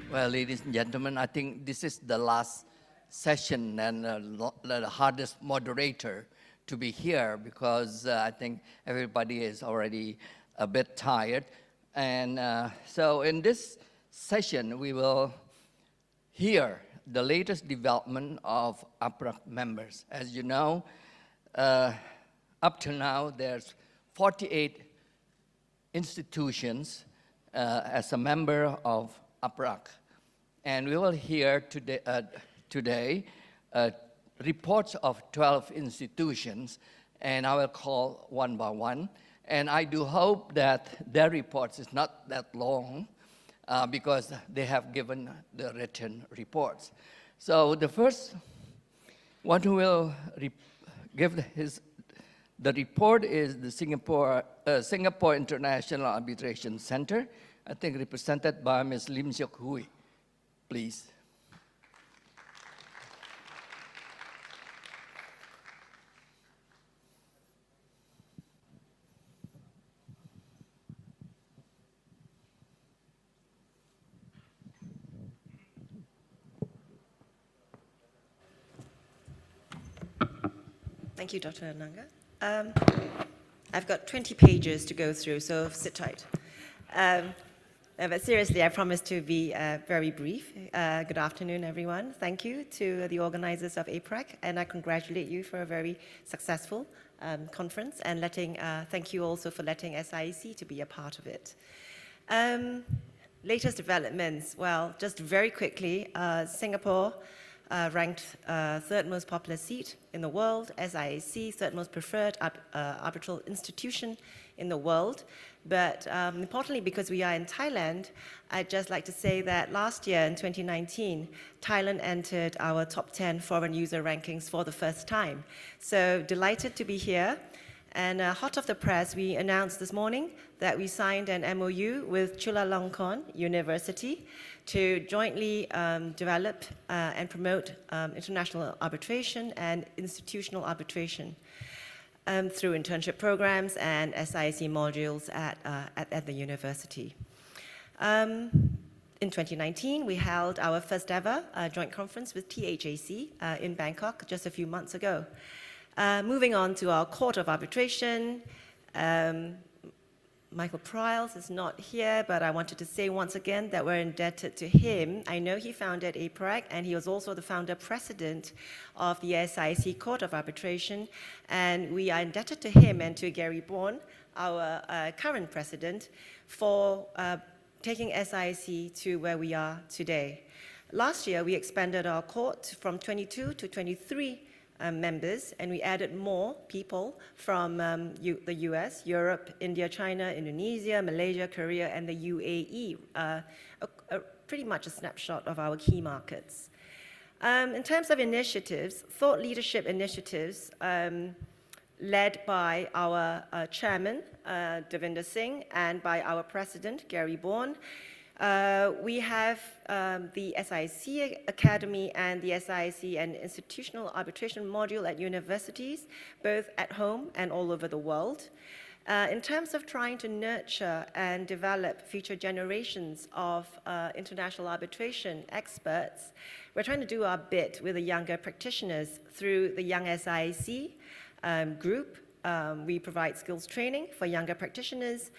Well, ladies and gentlemen, I think this is the last session and the hardest moderator to be here because I think everybody is already a bit tired. And so in this session, we will hear the latest development of APRAG members. As you know, up to now, there's 48 institutions as a member of APRAG. And we will hear today reports of 12 institutions, and I will call one by one. And I do hope that their reports is not that long because they have given the written reports. So the first one who will give the report is the Singapore International Arbitration Center, I think represented by Ms. Lim Seok Hui, please. Thank you, Dr. Nanga. I've got 20 pages to go through, so sit tight. But seriously, I promise to be very brief. Good afternoon, everyone. Thank you to the organizers of APRAG, and I congratulate you for a very successful conference, and thank you also for letting SIEC to be a part of it. Latest developments, well, just very quickly, Singapore ranked third most popular seat in the world, SIEC, third most preferred arbitral institution in the world. But importantly, because we are in Thailand, I'd just like to say that last year in 2019, Thailand entered our top 10 foreign user rankings for the first time. So delighted to be here. And hot off the press, we announced this morning that we signed an MOU with Chulalongkorn University to jointly develop and promote international arbitration and institutional arbitration through internship programs and SIEC modules at the university. In 2019, we held our first ever joint conference with THAC in Bangkok just a few months ago. Moving on to our Court of Arbitration, Michael Pryles is not here, but I wanted to say once again that we're indebted to him. I know he founded APRAG, and he was also the founder president of the SIEC Court of Arbitration, and we are indebted to him and to Gary Bourne, our current president, for taking SIEC to where we are today. Last year, we expanded our court from 22 to 23 members, and we added more people from the US, Europe, India, China, Indonesia, Malaysia, Korea, and the UAE, pretty much a snapshot of our key markets. In terms of initiatives, thought leadership initiatives led by our chairman, Devinder Singh, and by our president, Gary Bourne. We have the SIEC Academy and the SIEC and Institutional Arbitration module at universities, both at home and all over the world. In terms of trying to nurture and develop future generations of international arbitration experts, we're trying to do our bit with the younger practitioners through the Young SIEC group. We provide skills training for younger practitioners.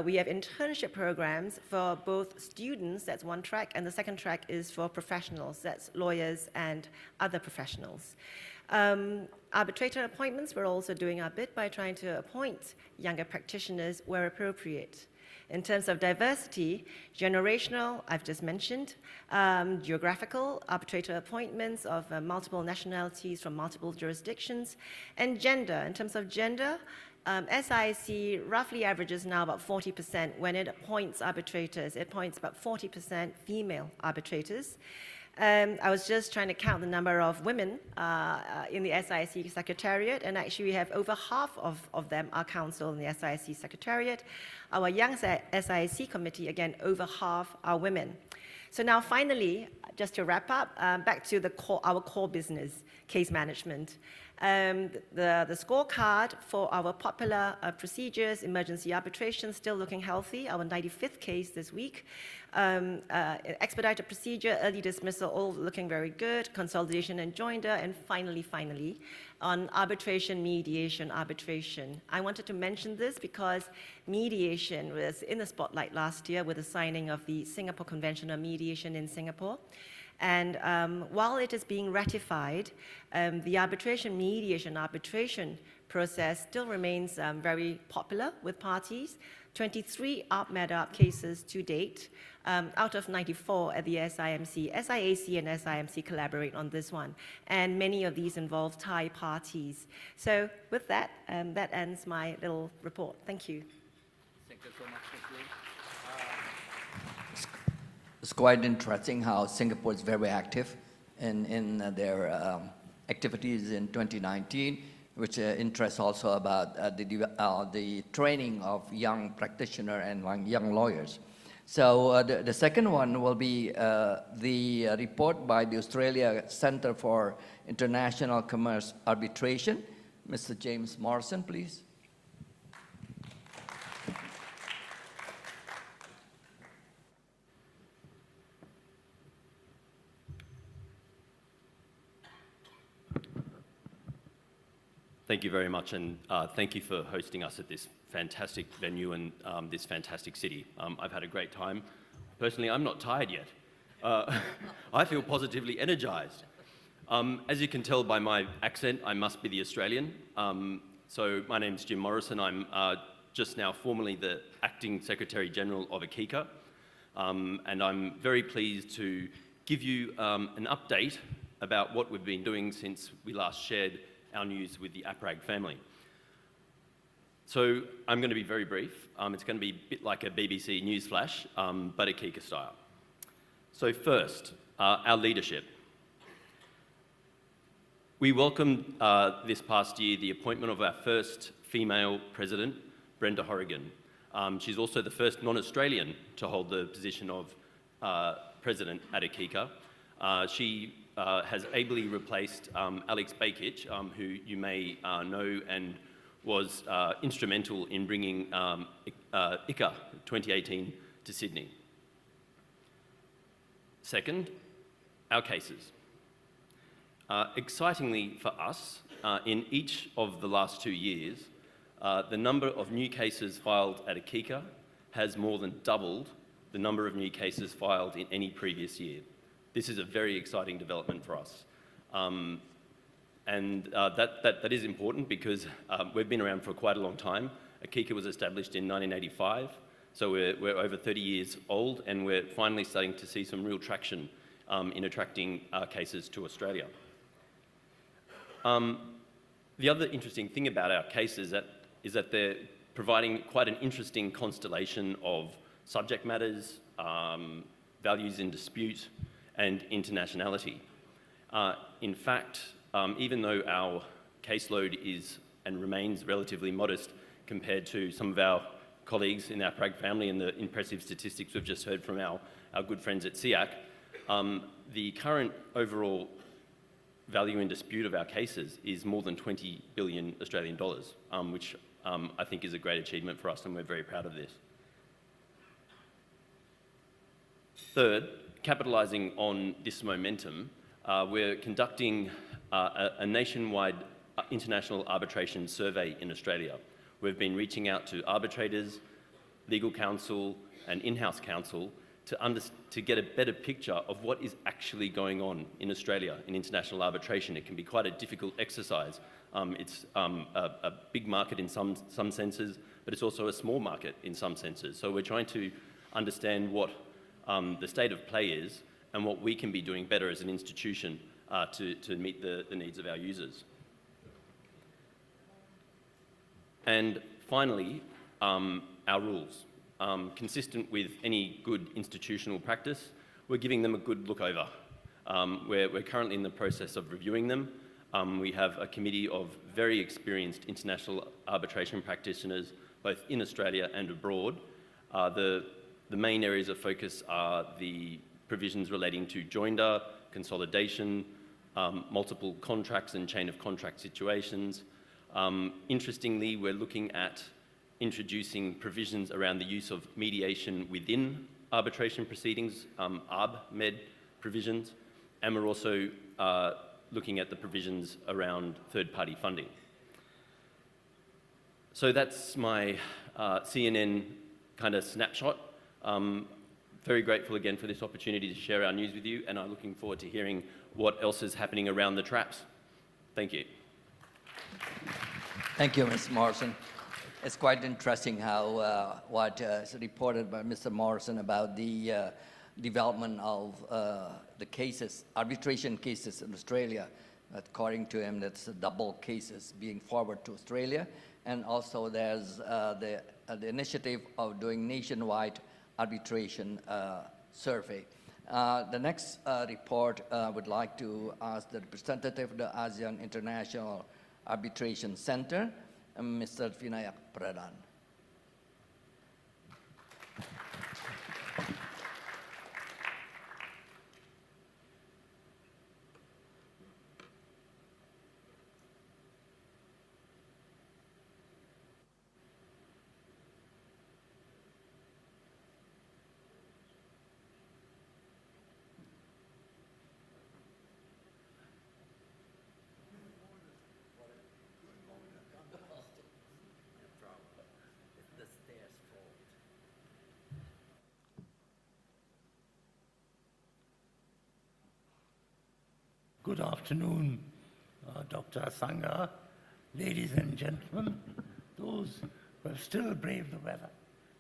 We have internship programs for both students, that's one track, and the second track is for professionals, that's lawyers and other professionals. Arbitrator appointments, we're also doing our bit by trying to appoint younger practitioners where appropriate. In terms of diversity, generational, I've just mentioned, geographical, arbitrator appointments of multiple nationalities from multiple jurisdictions, and gender. In terms of gender, SIEC roughly averages now about 40% when it appoints arbitrators. It appoints about 40% female arbitrators. I was just trying to count the number of women in the SIEC Secretariat, and actually we have over half of them are counsel in the SIEC Secretariat. Our Young SIEC Committee, again, over half are women. So now finally, just to wrap up, back to our core business, case management. The scorecard for our popular procedures, emergency arbitration, still looking healthy. Our 95th case this week. Expedited procedure, early dismissal, all looking very good. Consolidation and joinder, and finally, on arbitration, mediation, arbitration. I wanted to mention this because mediation was in the spotlight last year with the signing of the Singapore Convention on Mediation in Singapore. And while it is being ratified, the arbitration, mediation, arbitration process still remains very popular with parties. 23 ARB-MED-ARB cases to date, out of 94 at the SIMC. SIAC and SIMC collaborate on this one, and many of these involve Thai parties. So with that, that ends my little report. Thank you. Thank you so much, Ms. Lee. It's quite interesting how Singapore is very active in their activities in 2019, which interests also about the training of young practitioners and young lawyers. So the second one will be the report by the Australia Centre for International Commerce Arbitration. Mr. James Morrison, please. Thank you very much, and thank you for hosting us at this fantastic venue and this fantastic city. I've had a great time. Personally, I'm not tired yet. I feel positively energized. As you can tell by my accent, I must be the Australian. So my name's Jim Morrison. I'm just now formally the Acting Secretary General of APRAG, and I'm very pleased to give you an update about what we've been doing since we last shared our news with the APRAG family. So I'm going to be very brief. It's going to be a bit like a BBC news flash, but APRAG style. So first, our leadership. We welcomed this past year the appointment of our first female president, Brenda Horrigan. She's also the first non-Australian to hold the position of president at APRAG. She has ably replaced Alex Bakic, who you may know and was instrumental in bringing ICA 2018 to Sydney. Second, our cases. Excitingly for us, in each of the last 2 years, the number of new cases filed at APRAG has more than doubled the number of new cases filed in any previous year. This is a very exciting development for us. That is important because we've been around for quite a long time. APRAG was established in 1985, so we're over 30 years old, and we're finally starting to see some real traction in attracting cases to Australia. The other interesting thing about our cases is that they're providing quite an interesting constellation of subject matters, values in dispute, and internationality. In fact, even though our caseload is and remains relatively modest compared to some of our colleagues in our APRAG family and the impressive statistics we've just heard from our good friends at SIAC, the current overall value in dispute of our cases is more than 20 billion Australian dollars, which I think is a great achievement for us, and we're very proud of this. Third, capitalising on this momentum, we're conducting a nationwide international arbitration survey in Australia. We've been reaching out to arbitrators, legal counsel, and in-house counsel to get a better picture of what is actually going on in Australia in international arbitration. It can be quite a difficult exercise. It's a big market in some senses, but it's also a small market in some senses. So we're trying to understand what the state of play is and what we can be doing better as an institution to meet the needs of our users. And finally, our rules. Consistent with any good institutional practice, we're giving them a good look over. We're currently in the process of reviewing them. We have a committee of very experienced international arbitration practitioners, both in Australia and abroad. The main areas of focus are the provisions relating to joinder, consolidation, multiple contracts and chain of contract situations. Interestingly, we're looking at introducing provisions around the use of mediation within arbitration proceedings, ARB-Med provisions, and we're also looking at the provisions around third-party funding. So that's my CNN kind of snapshot. Very grateful again for this opportunity to share our news with you, and I'm looking forward to hearing what else is happening around the traps. Thank you. Thank you, Mr. Morrison. It's quite interesting how what is reported by Mr. Morrison about the development of the cases, arbitration cases in Australia. According to him, that's double cases being forwarded to Australia. And also there's the initiative of doing nationwide arbitration survey. The next report, I would like to ask the representative of the ASEAN International Arbitration Center, Mr. Vinayak Pradhan. Good afternoon, Dr. Sangha, ladies and gentlemen, those who have still braved the weather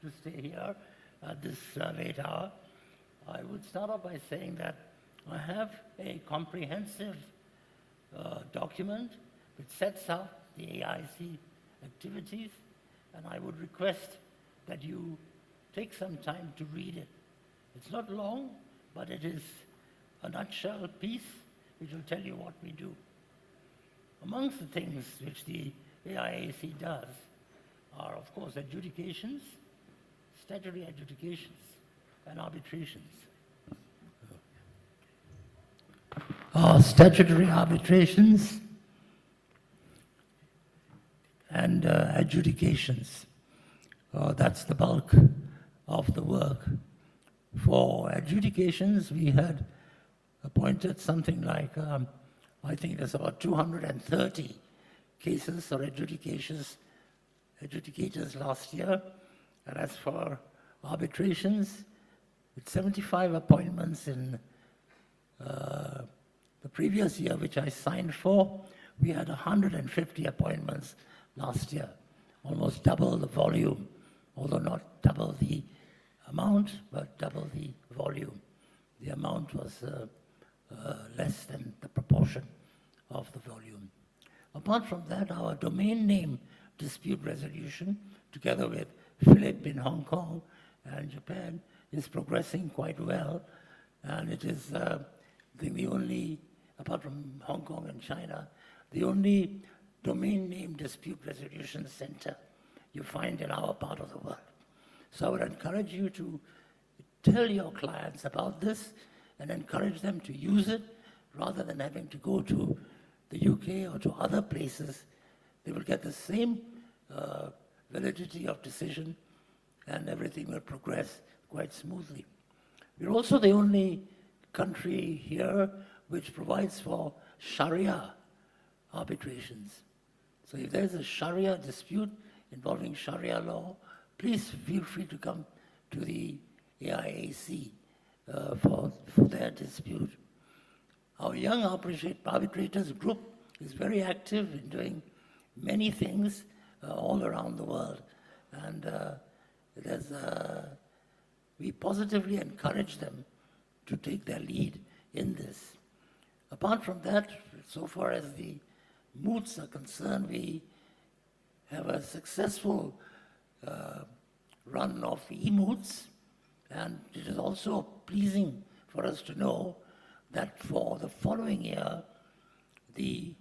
to stay here at this late hour. I would start off by saying that I have a comprehensive document which sets out the AIC activities, and I would request that you take some time to read it. It's not long, but it is a nutshell piece which will tell you what we do. Amongst the things which the AIAC does are, of course, adjudications, statutory adjudications, and arbitrations. Statutory arbitrations and adjudications. That's the bulk of the work. For adjudications, we had appointed something like, I think there's about 230 cases or adjudicators last year. And as for arbitrations, with 75 appointments in the previous year, which I signed for, we had 150 appointments last year, almost double the volume, although not double the amount, but double the volume. The amount was less than the proportion of the volume. Apart from that, our domain name dispute resolution, together with Philip in Hong Kong and Japan, is progressing quite well. And it is, I think, the only, apart from Hong Kong and China, the only domain name dispute resolution center you find in our part of the world. So I would encourage you to tell your clients about this and encourage them to use it rather than having to go to the UK or to other places. They will get the same validity of decision and everything will progress quite smoothly. We're also the only country here which provides for Sharia arbitrations. So if there's a Sharia dispute involving Sharia law, please feel free to come to the AIAC for their dispute. Our young arbitrators group is very active in doing many things all around the world. And we positively encourage them to take their lead in this. Apart from that, so far as the moots are concerned, we have a successful run of e-moots. And it is also pleasing for us to know that for the following year, the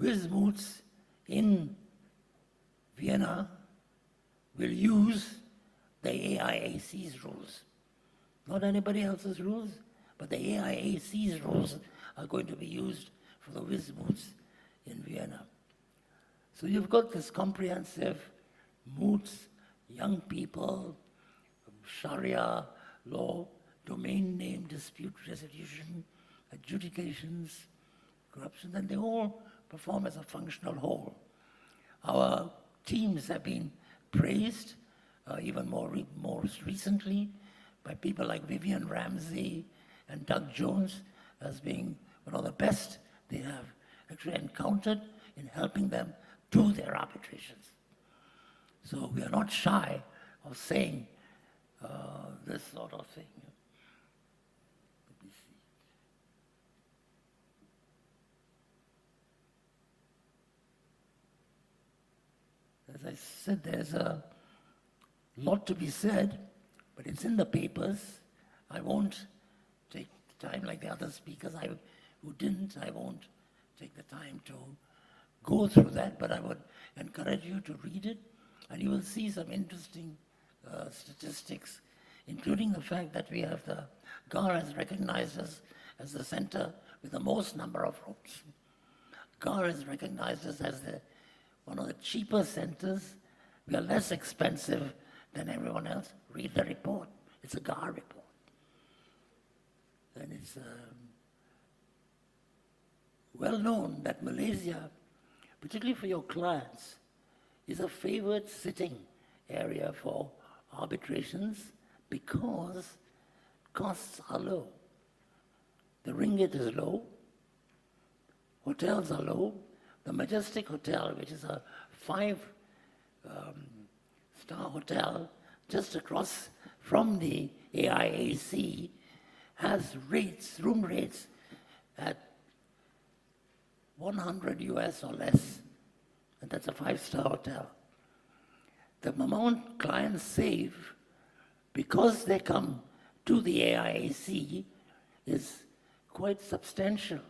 WISMoots in Vienna will use the AIAC's rules. Not anybody else's rules, but the AIAC's rules are going to be used for the Wismuts in Vienna. So you've got this comprehensive moots, young people, Sharia law, domain name dispute resolution, adjudications, corruption, and they all perform as a functional whole. Our teams have been praised, even more recently, by people like Vivian Ramsey and Doug Jones as being one of the best they have actually encountered in helping them do their arbitrations. So we are not shy of saying this sort of thing. Let me see. As I said, there's a lot to be said, but it's in the papers. I won't take the time like the other speakers who didn't. I won't take the time to go through that, but I would encourage you to read it, and you will see some interesting statistics, including the fact that we have the GAR has recognized us as the center with the most number of rooms. GAR has recognized us as one of the cheaper centers. We are less expensive than everyone else. Read the report. It's a GAR report. And it's well known that Malaysia, particularly for your clients, is a favored sitting area for arbitrations because costs are low. The ringgit is low, hotels are low. The Majestic Hotel, which is a 5-star hotel just across from the AIAC, has room rates at 100 US or less, and that's a 5-star hotel. The amount clients save because they come to the AIAC is quite substantial.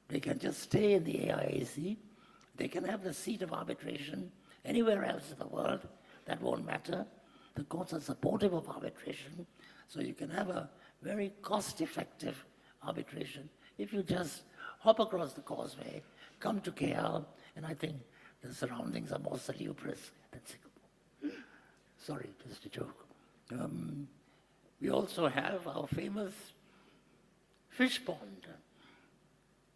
They can just stay in the AIAC. They can have the seat of arbitration anywhere else in the world. That won't matter. The courts are supportive of arbitration, so you can have a very cost-effective arbitration if you just hop across the causeway, come to KL, and I think the surroundings are more salubrious than Singapore. Sorry, just a joke. We also have our famous fish pond.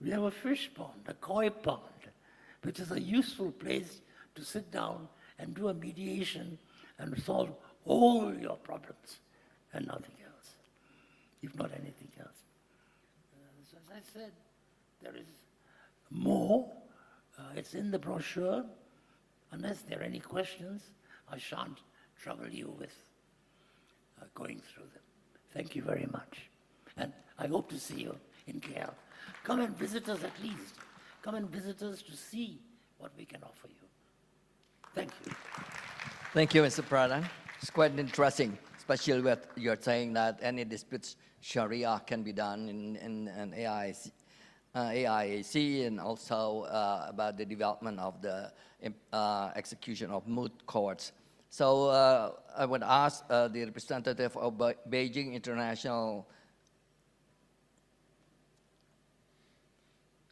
We have a fish pond, a koi pond, which is a useful place to sit down and do a mediation and solve all your problems and nothing else, if not anything else. So as I said, there is more. It's in the brochure. Unless there are any questions, I shan't trouble you with going through them. Thank you very much. And I hope to see you in KL. Come and visit us at least. Come and visit us to see what we can offer you. Thank you. Thank you, Mr. Pradhan. It's quite interesting, especially with you're saying that any disputes Sharia can be done in AIAC, and also about the development of the execution of moot courts. So I would ask the representative of Beijing International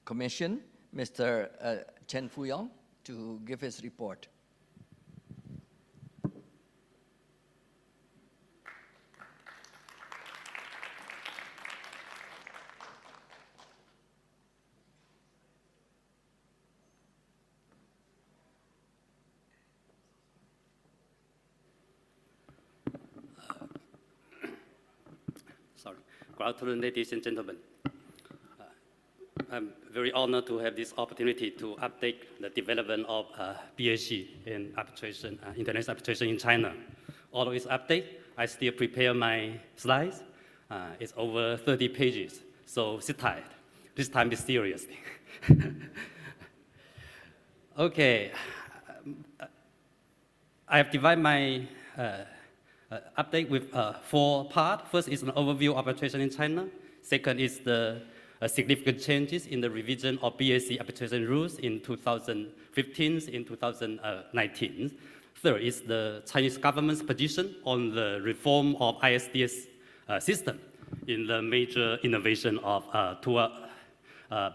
Commission, Mr. Chen Fuyong, to give his report. Good afternoon, ladies and gentlemen. I'm very honored to have this opportunity to update the development of BAC in arbitration, international arbitration in China. Although it's update, I still prepare my slides. It's over 30 pages, so sit tight. This time be serious. Okay, I have divided my update with 4 parts. First is an overview of arbitration in China. Second is the significant changes in the revision of BAC arbitration rules in 2015 and 2019. Third is the Chinese government's position on the reform of ISDS system. in the major innovation of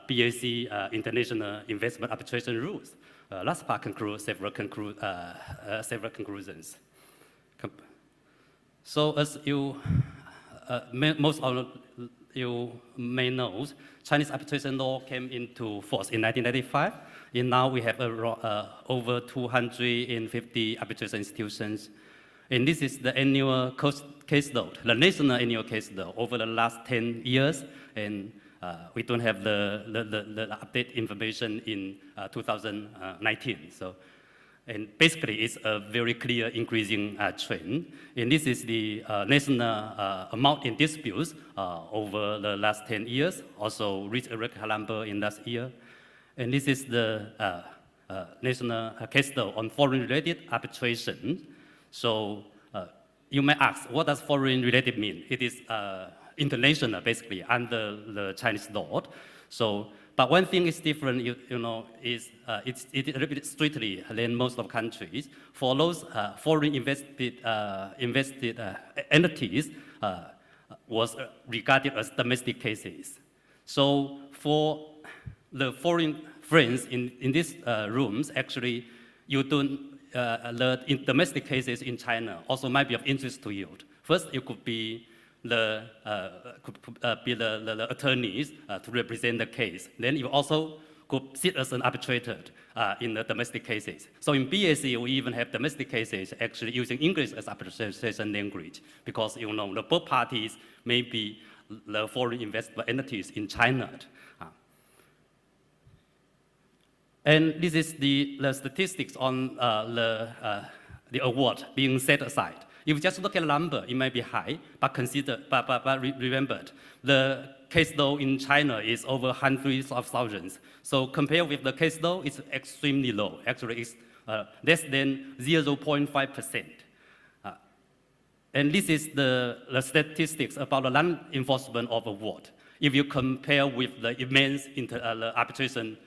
BAC international investment arbitration rules. Last part concludes several conclusions. So as you, most of you may know, Chinese arbitration law came into force in 1995, and now we have over 250 arbitration institutions. And this is the annual case load, the national annual case load over the last 10 years, and we don't have the update information in 2019. So, and basically, it's a very clear increasing trend. And this is the national amount in disputes over the last 10 years, also reached a record number in last year. And this is the national case law on foreign-related arbitration. So you may ask, what does foreign-related mean? It is international, basically, under the Chinese law. So, but one thing is different, is it's a little bit strictly than most of countries. For those foreign invested entities, was regarded as domestic cases. So for the foreign friends in these rooms, actually, you don't, the domestic cases in China also might be of interest to you. First, it could be the attorneys to represent the case. Then you also could sit as an arbitrator in the domestic cases. So in BAC, we even have domestic cases actually using English as arbitration language, because the both parties may be the foreign investment entities in China. And this is the statistics on the award being set aside. If you just look at the number, it might be high, but remember, the case law in China is over hundreds of thousands. So compared with the case law, it's extremely low. Actually, it's less than 0.5%. And this is the statistics about the non-enforcement of award. If you compare with the immense arbitration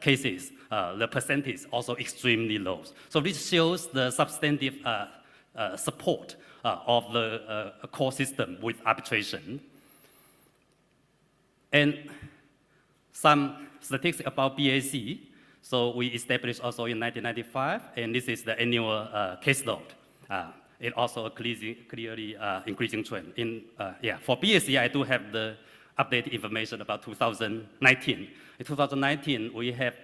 cases, the percentage is also extremely low. So this shows the substantive support of the core system with arbitration. And some statistics about BAC. So we established also in 1995, and this is the annual case load. It also a clearly increasing trend. For BAC, I do have the updated information about 2019. In 2019, we have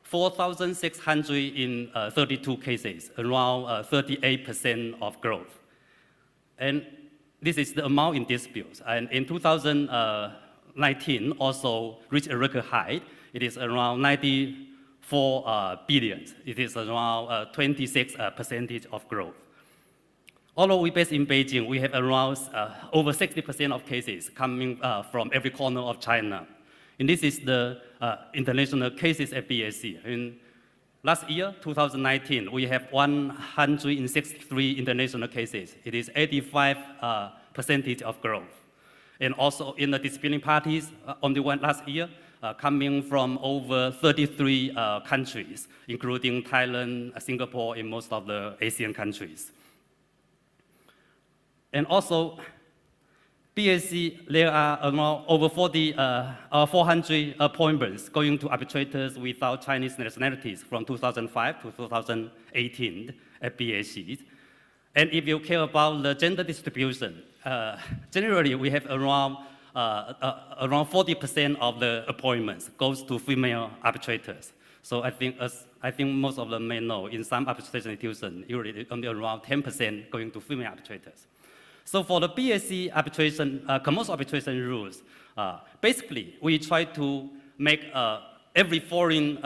4,600 in 32 cases, around 38% of growth. And this is the amount in disputes. And in 2019, also reached a record high. It is around 94 billion. It is around 26% of growth. Although we're based in Beijing, we have around over 60% of cases coming from every corner of China. And this is the international cases at BAC. In last year, 2019, we have 163 international cases. It is 85% of growth. And also in the disputing parties, on the one last year, coming from over 33 countries, including Thailand, Singapore, and most of the Asian countries. And also, BAC, there are around over 400 appointments going to arbitrators without Chinese nationalities from 2005 to 2018 at BAC. And if you care about the gender distribution, generally we have around 40% of the appointments goes to female arbitrators. So I think most of them may know, in some arbitration institutions, usually only around 10% going to female arbitrators. So for the BAC arbitration, commercial arbitration rules, basically we try to make every foreign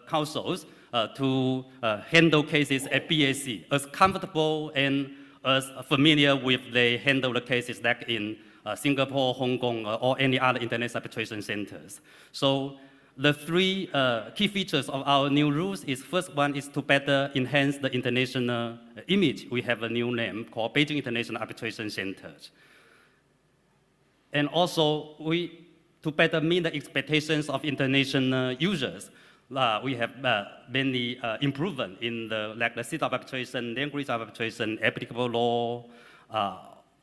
counsels to handle cases at BAC as comfortable and as familiar with they handle the cases like in Singapore, Hong Kong, or any other international arbitration centers. So the three key features of our new rules is, first one is to better enhance the international image. We have a new name called Beijing International Arbitration Center. And also, to better meet the expectations of international users, we have many improvement in the seat of arbitration, language of arbitration, applicable law,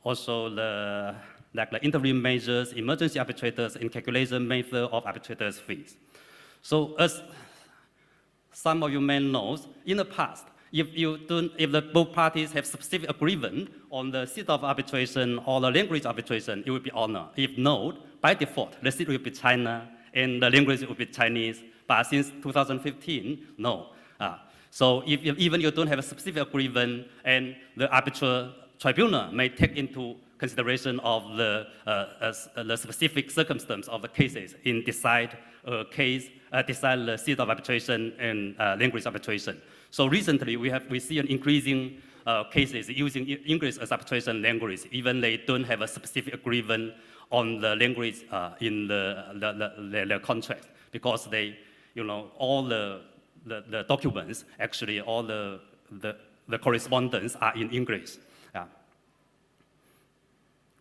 also the interim measures, emergency arbitrators, and calculation method of arbitrators' fees. So as some of you may know, in the past, if the both parties have specific agreement on the seat of arbitration or the language arbitration, it will be honored. If not, by default, the seat will be China and the language will be Chinese. But since 2015, no. So if even you don't have a specific agreement, and the arbitral tribunal may take into consideration of the specific circumstance of the cases in decide the seat of arbitration and language arbitration. So recently, we see an increasing cases using English as arbitration language, even they don't have a specific agreement on the language in the contract, because they, all the documents, actually all the correspondence are in English. Yeah.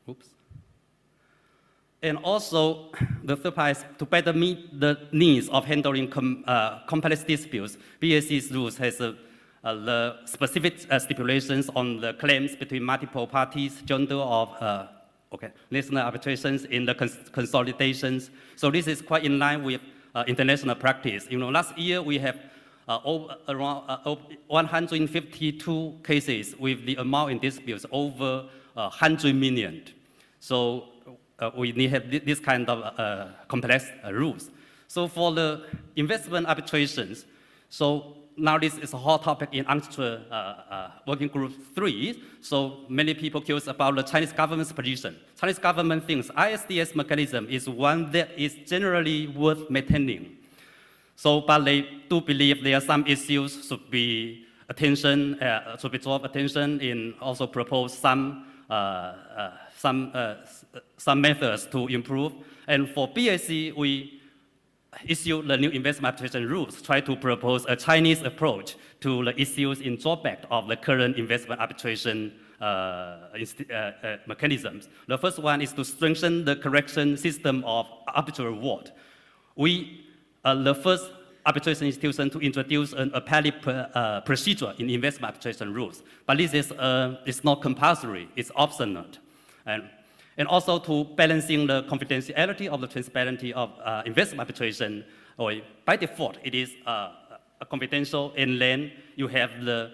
Oops. And also, the third part is to better meet the needs of handling complex disputes. BAC's rules has the specific stipulations on the claims between multiple parties, genre of national arbitrations in the consolidations. So this is quite in line with international practice. Last year we have around 152 cases with the amount in disputes over 100 million. So we need to have this kind of complex rules. So for the investment arbitrations, so now this is a hot topic in Arbitrator Working Group 3. So many people curious about the Chinese government's position. Chinese government thinks ISDS mechanism is one that is generally worth maintaining. So, but they do believe there are some issues should be drawn attention, and also propose some methods to improve. And for BAC, we issue the new investment arbitration rules, try to propose a Chinese approach to the issues in drawback of the current investment arbitration mechanisms. The first one is to strengthen the correction system of arbitral award. We the first arbitration institution to introduce an appellate procedure in investment arbitration rules, but this is it's not compulsory, it's optional. And also to balancing the confidentiality of the transparency of investment arbitration. By default, it is confidential, and then you have the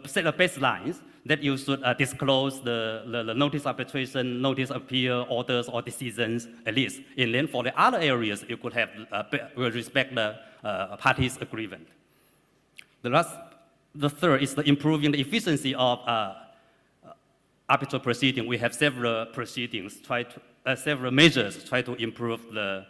set of baselines that you should disclose the notice arbitration, notice appeal, orders, or decisions, at least. And then for the other areas, you could have respect the parties' agreement. The third is the improving the efficiency of arbitral proceeding. We have several proceedings, several measures try to improve the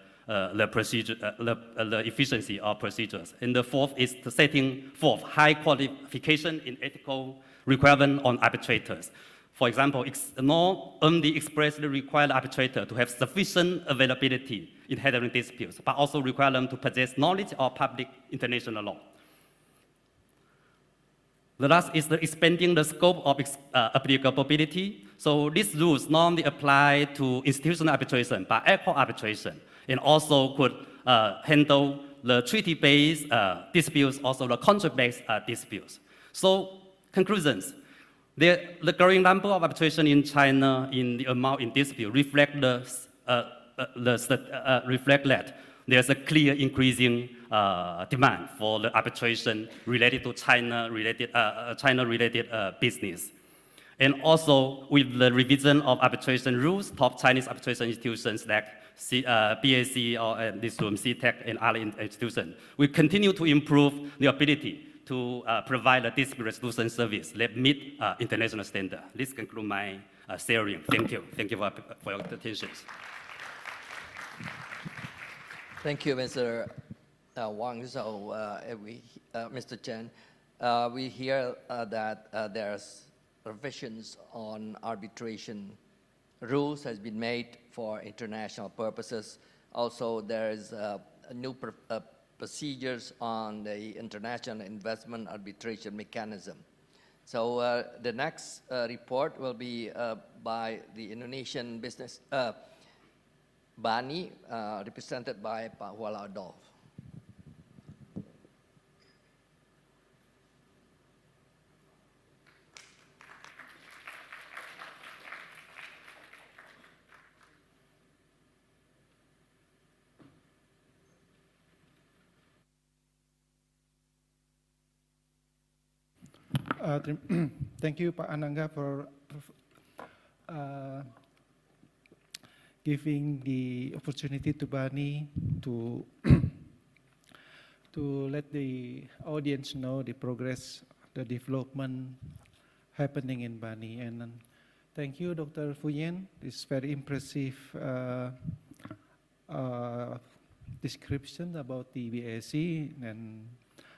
efficiency of procedures. And the fourth is the setting forth high qualification in ethical requirement on arbitrators. For example, not only expressly require the arbitrator to have sufficient availability in handling disputes, but also require them to possess knowledge of public international law. The last is the expanding the scope of applicability. So these rules normally apply to institutional arbitration, but airport arbitration, and also could handle the treaty-based disputes, also the contract-based disputes. So conclusions, the growing number of arbitration in China in the amount in dispute reflect that there's a clear increasing demand for the arbitration related to China-related business. And also, with the revision of arbitration rules, top Chinese arbitration institutions like BAC or this room, CTEC, and other institutions, we continue to improve the ability to provide a dispute resolution service that meet international standards. This concludes my sharing. Thank you. Thank you for your attention. Thank you, Mr. Wang. So, Mr. Chen, we hear that there's revisions on arbitration rules has been made for international purposes. Also, there is new procedures on the international investment arbitration mechanism. So the next report will be by the Indonesian business Bani, represented by Pak Huala Adolf. Thank you, Pak Anangga, for giving the opportunity to Bani to to let the audience know the progress, the development happening in Bani. And thank you, Dr. Fuyen. It's very impressive description about the BSc, and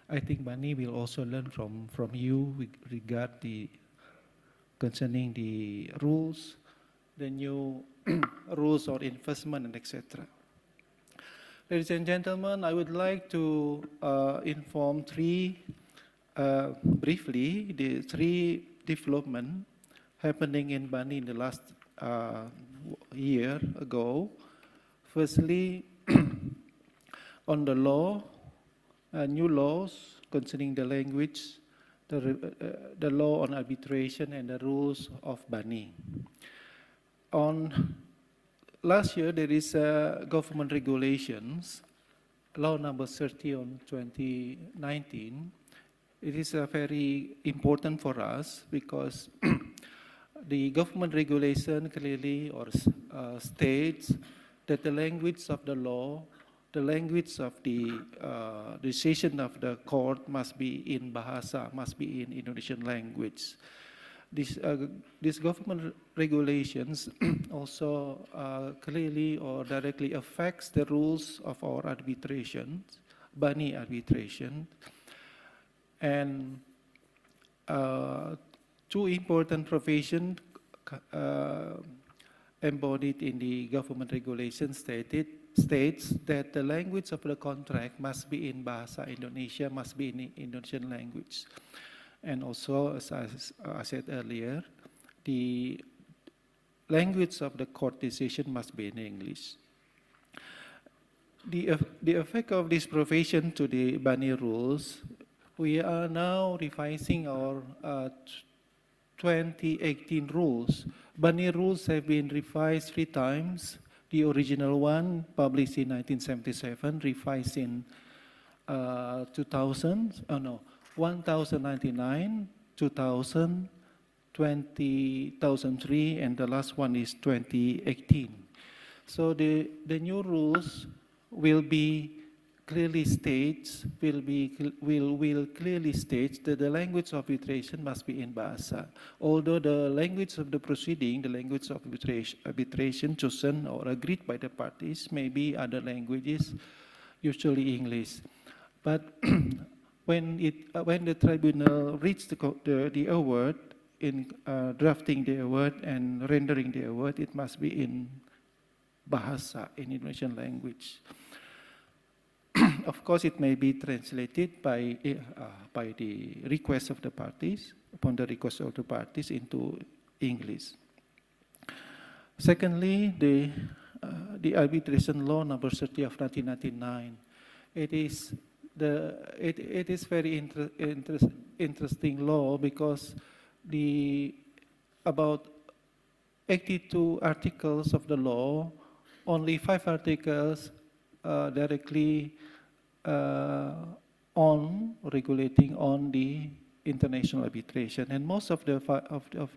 I think Bani will also learn from you concerning the rules, the new rules or enforcement, and etc. Ladies and gentlemen, I would like to inform briefly the three developments happening in Bani in the last year ago. Firstly, on the law, new laws concerning the language, the law on arbitration, and the rules of Bani. On last year, there is government regulations, law number 30 on 2019. It is very important for us because the government regulation clearly states that the language of the law, the language of the decision of the court must be in Bahasa, must be in Indonesian language. These government regulations also clearly or directly affects the rules of our arbitration, Bani arbitration. And two important provisions embodied in the government regulation states that the language of the contract must be in Bahasa Indonesia, must be in Indonesian language. And also, as I said earlier, the language of the court decision must be in English. The effect of this provision to the Bani rules, we are now revising our 2018 rules. Bani rules have been revised 3 times. The original one, published in 1977, revised in 1099, 2000, 2003, and the last one is 2018. So the new rules will be clearly states will clearly state that the language of arbitration must be in Bahasa. Although the language of the proceeding, the language of arbitration chosen or agreed by the parties may be other languages, usually English. But when the tribunal reached the award in drafting the award and rendering the award, it must be in Bahasa, in Indonesian language. Of course, it may be translated by the request of the parties, upon the request of the parties, into English. Secondly, the arbitration law number 30 of 1999. It is very interesting law because about 82 articles of the law, only 5 articles directly regulating on the international arbitration, and most of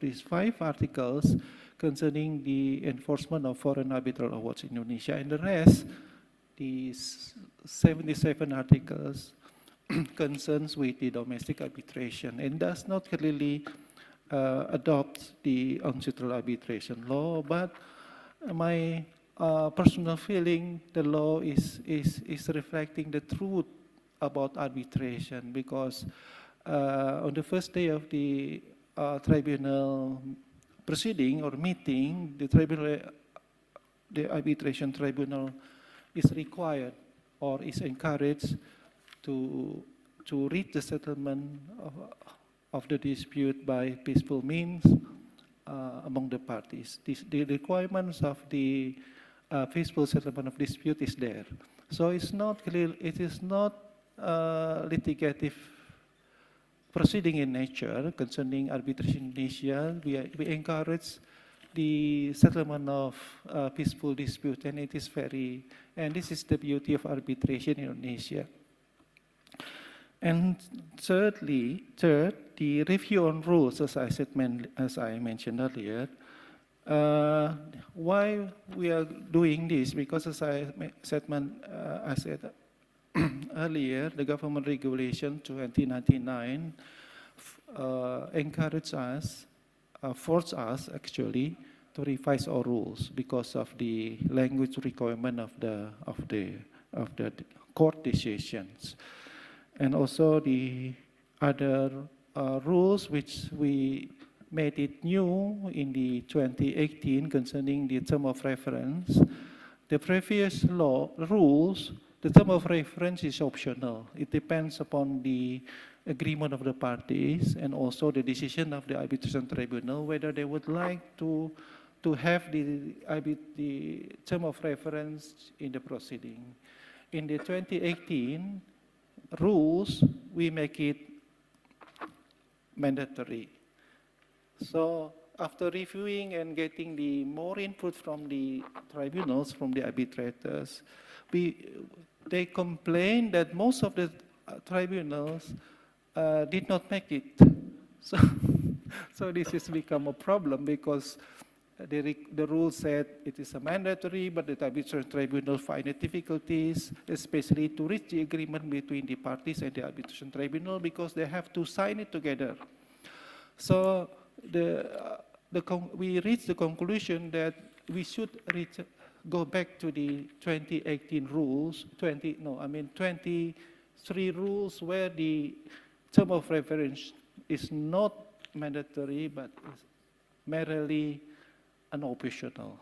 these 5 articles concerning the enforcement of foreign arbitral awards in Indonesia, and the rest, the 77 articles, concerns with the domestic arbitration, and does not clearly adopt the unsettled arbitration law. But my personal feeling, the law is reflecting the truth about arbitration, because on the first day of the tribunal proceeding or meeting, the arbitration tribunal is required or is encouraged to reach the settlement of the dispute by peaceful means among the parties. The requirements of the peaceful settlement of dispute is there. So it's not clear, it is not litigative proceeding in nature concerning arbitration in Indonesia. We encourage the settlement of peaceful dispute, and this is the beauty of arbitration in Indonesia. And third, the review on rules, as I mentioned earlier. Why we are doing this? Because as I said earlier, the government regulation 2099 encouraged us, forced us actually to revise our rules because of the language requirement of the court decisions, and also the other rules which we made it new in the 2018 concerning the term of reference. The previous rules, the term of reference is optional. It depends upon the agreement of the parties and also the decision of the arbitration tribunal whether they would like to have the term of reference in the proceeding. In the 2018 rules, we make it mandatory. So after reviewing and getting the more input from the tribunals, from the arbitrators, they complained that most of the tribunals did not make it. So this has become a problem because the rule said it is a mandatory, but the arbitration tribunal find the difficulties, especially to reach the agreement between the parties and the arbitration tribunal because they have to sign it together. So we reached the conclusion that we should go back to the 2018 rules, 23 rules where the term of reference is not mandatory but is merely an optional.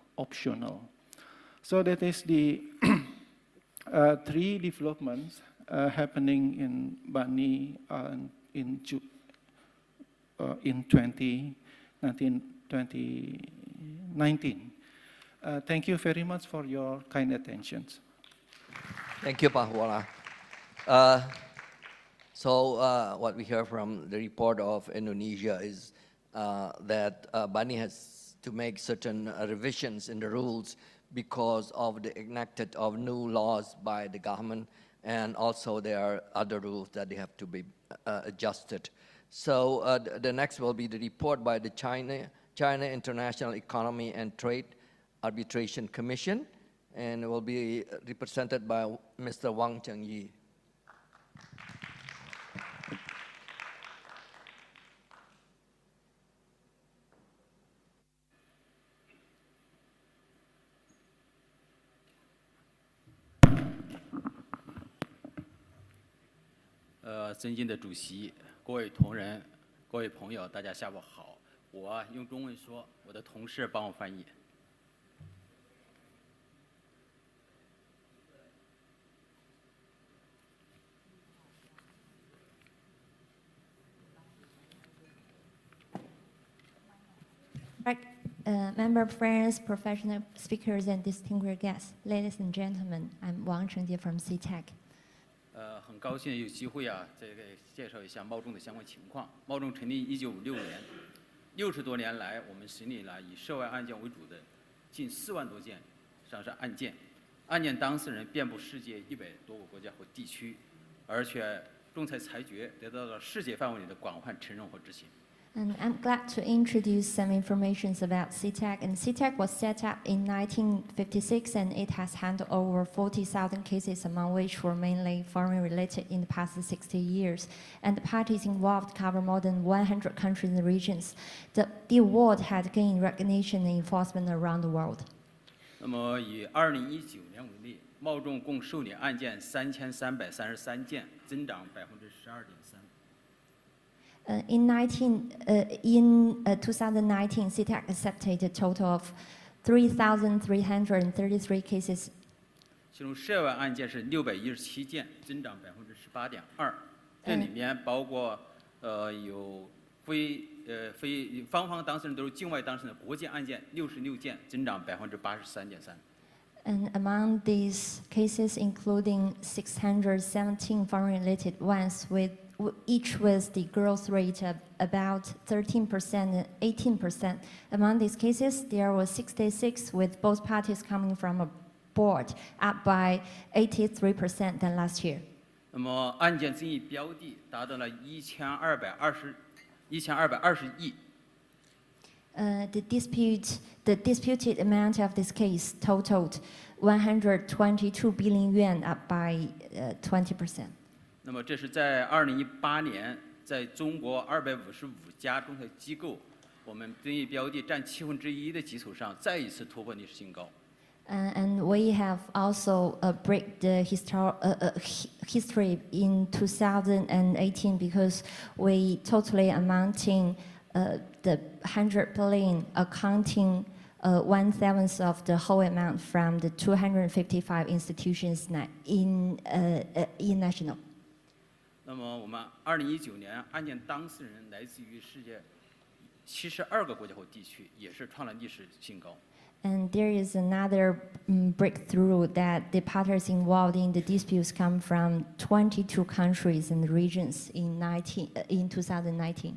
So that is the three developments happening in Bani in 2019. Thank you very much for your kind attention. Thank you, Pak Huala. What we hear from the report of Indonesia is that Bani has to make certain revisions in the rules because of the enacted of new laws by the government, and also there are other rules that they have to be adjusted. So the next will be the report by the China International Economy and Trade Arbitration Commission, and it will be represented by Mr. Wang Chengyi.《尊敬的主席、各位同仁、各位朋友，大家下午好。我用中文说，我的同事帮我翻译。Member friends, professional speakers, and distinguished guests, ladies and gentlemen, I'm Wang Chengji from CTEC. 很高兴有机会啊，介绍一下猫仲的相关情况。猫仲成立1956年，60多年来，我们审理了以涉外案件为主的近4万多件上市案件，案件当事人遍布世界100多个国家和地区，而且仲裁裁决得到了世界范围内的广泛承认和执行。 And I'm glad to introduce some information about CTEC. And CTEC was set up in 1956, and it has handled over 40,000 cases, among which were mainly foreign-related in the past 60 years. And the parties involved cover more than 100 countries and regions. The award had gained recognition and enforcement around the world. 那么以2019年为例，猫仲共受理案件3333件，增长12.3%。 In 2019, CTEC accepted a total of 3,333 cases. 其中涉外案件是617件，增长18.2%。这里面包括有方当事人都是境外当事人的国际案件66件，增长83.3%。 And among these cases, including 617 foreign-related ones, each with the growth rate of about 13% and 18%. Among these cases, there were 66 with both parties coming from abroad, up by 83% than last year. 那么案件争议标的达到了1220亿。The disputed amount of this case totaled 122 billion yuan, up by 20%. 那么这是在2018年，在中国255家仲裁机构，我们争议标的占1/7的基础上，再一次突破历史新高。And we have also break the history in 2018 because we totally amounting the 100 billion, accounting 1/7 of the whole amount from the 255 institutions in national. 那么我们2019年案件当事人来自于世界72个国家或地区，也是创了历史新高。And there is another breakthrough that the parties involved in the disputes come from 22 countries and regions in 2019.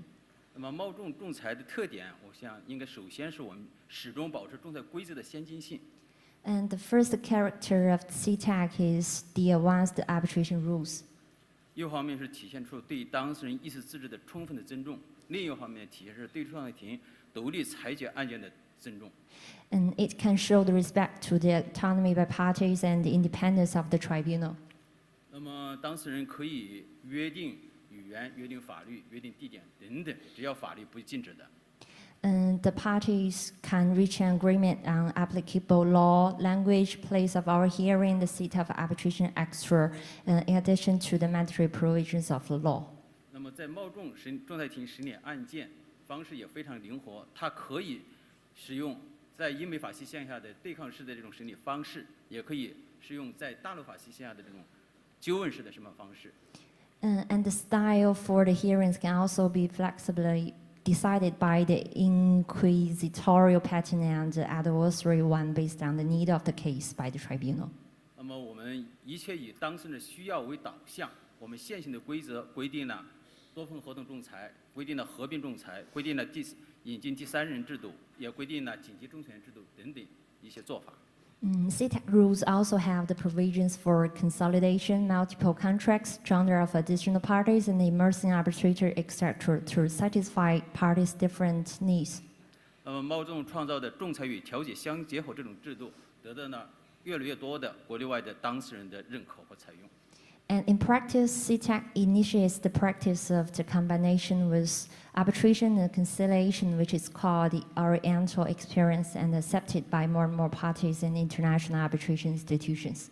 那么冒众仲裁的特点，我想应该首先是我们始终保持仲裁规则的先进性。And the first character of CTAC is the advanced arbitration rules. 一方面是体现出对当事人意思自治的充分的尊重，另一方面体现是对仲裁庭独立裁决案件的尊重。And it can show the respect to the autonomy by parties and the independence of the tribunal. 那么当事人可以约定语言、约定法律、约定地点等等，只要法律不禁止的。And the parties can reach an agreement on applicable law, language, place of our hearing, the seat of arbitration, extra, in addition to the mandatory provisions of the law. 那么在冒众仲裁庭审理案件方式也非常灵活，它可以使用在英美法系线下的对抗式的这种审理方式，也可以适用在大陆法系线下的这种纠问式的审判方式。And the style for the hearings can also be flexibly decided by the inquisitorial pattern and the adversary one based on the need of the case by the tribunal. 那么我们一切以当事人的需要为导向，我们现行的规则规定了多份合同仲裁，规定了合并仲裁，规定了引进第三人制度，也规定了紧急仲裁制度等等一些做法。CTAC rules also have the provisions for consolidation, multiple contracts, joinder of additional parties, and immersing arbitrator, etc., to satisfy parties' different needs. 那么冒众创造的仲裁与调解相结合这种制度，得到了越来越多的国内外的当事人的认可和采用。And in practice, CTAC initiates the practice of the combination with arbitration and conciliation, which is called the Oriental experience and accepted by more and more parties and international arbitration institutions.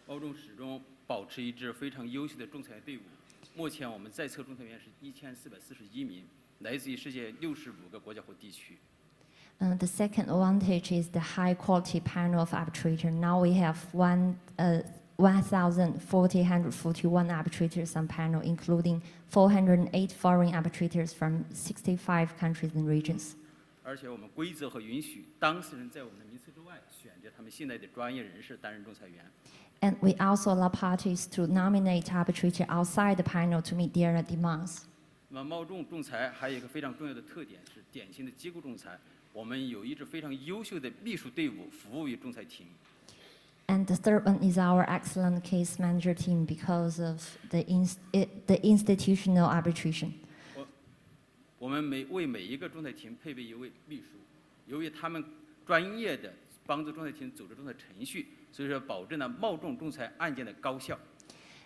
冒众始终保持一支非常优秀的仲裁队伍。目前我们在册仲裁员是1441名，来自于世界65个国家或地区。The second advantage is the high quality panel of arbitrator. Now we have 1,441 arbitrators on panel, including 408 foreign arbitrators from 65 countries and regions. 而且我们规则和允许当事人在我们的名册之外选择他们信赖的专业人士担任仲裁员。And we also allow parties to nominate arbitrator outside the panel to meet their demands. 那么冒众仲裁还有一个非常重要的特点是典型的机构仲裁，我们有一支非常优秀的秘书队伍服务于仲裁庭。And the third one is our excellent case manager team because of the institutional arbitration. 我们为每一个仲裁庭配备一位秘书，由于他们专业的帮助仲裁庭组织仲裁程序，所以说保证了冒众仲裁案件的高效。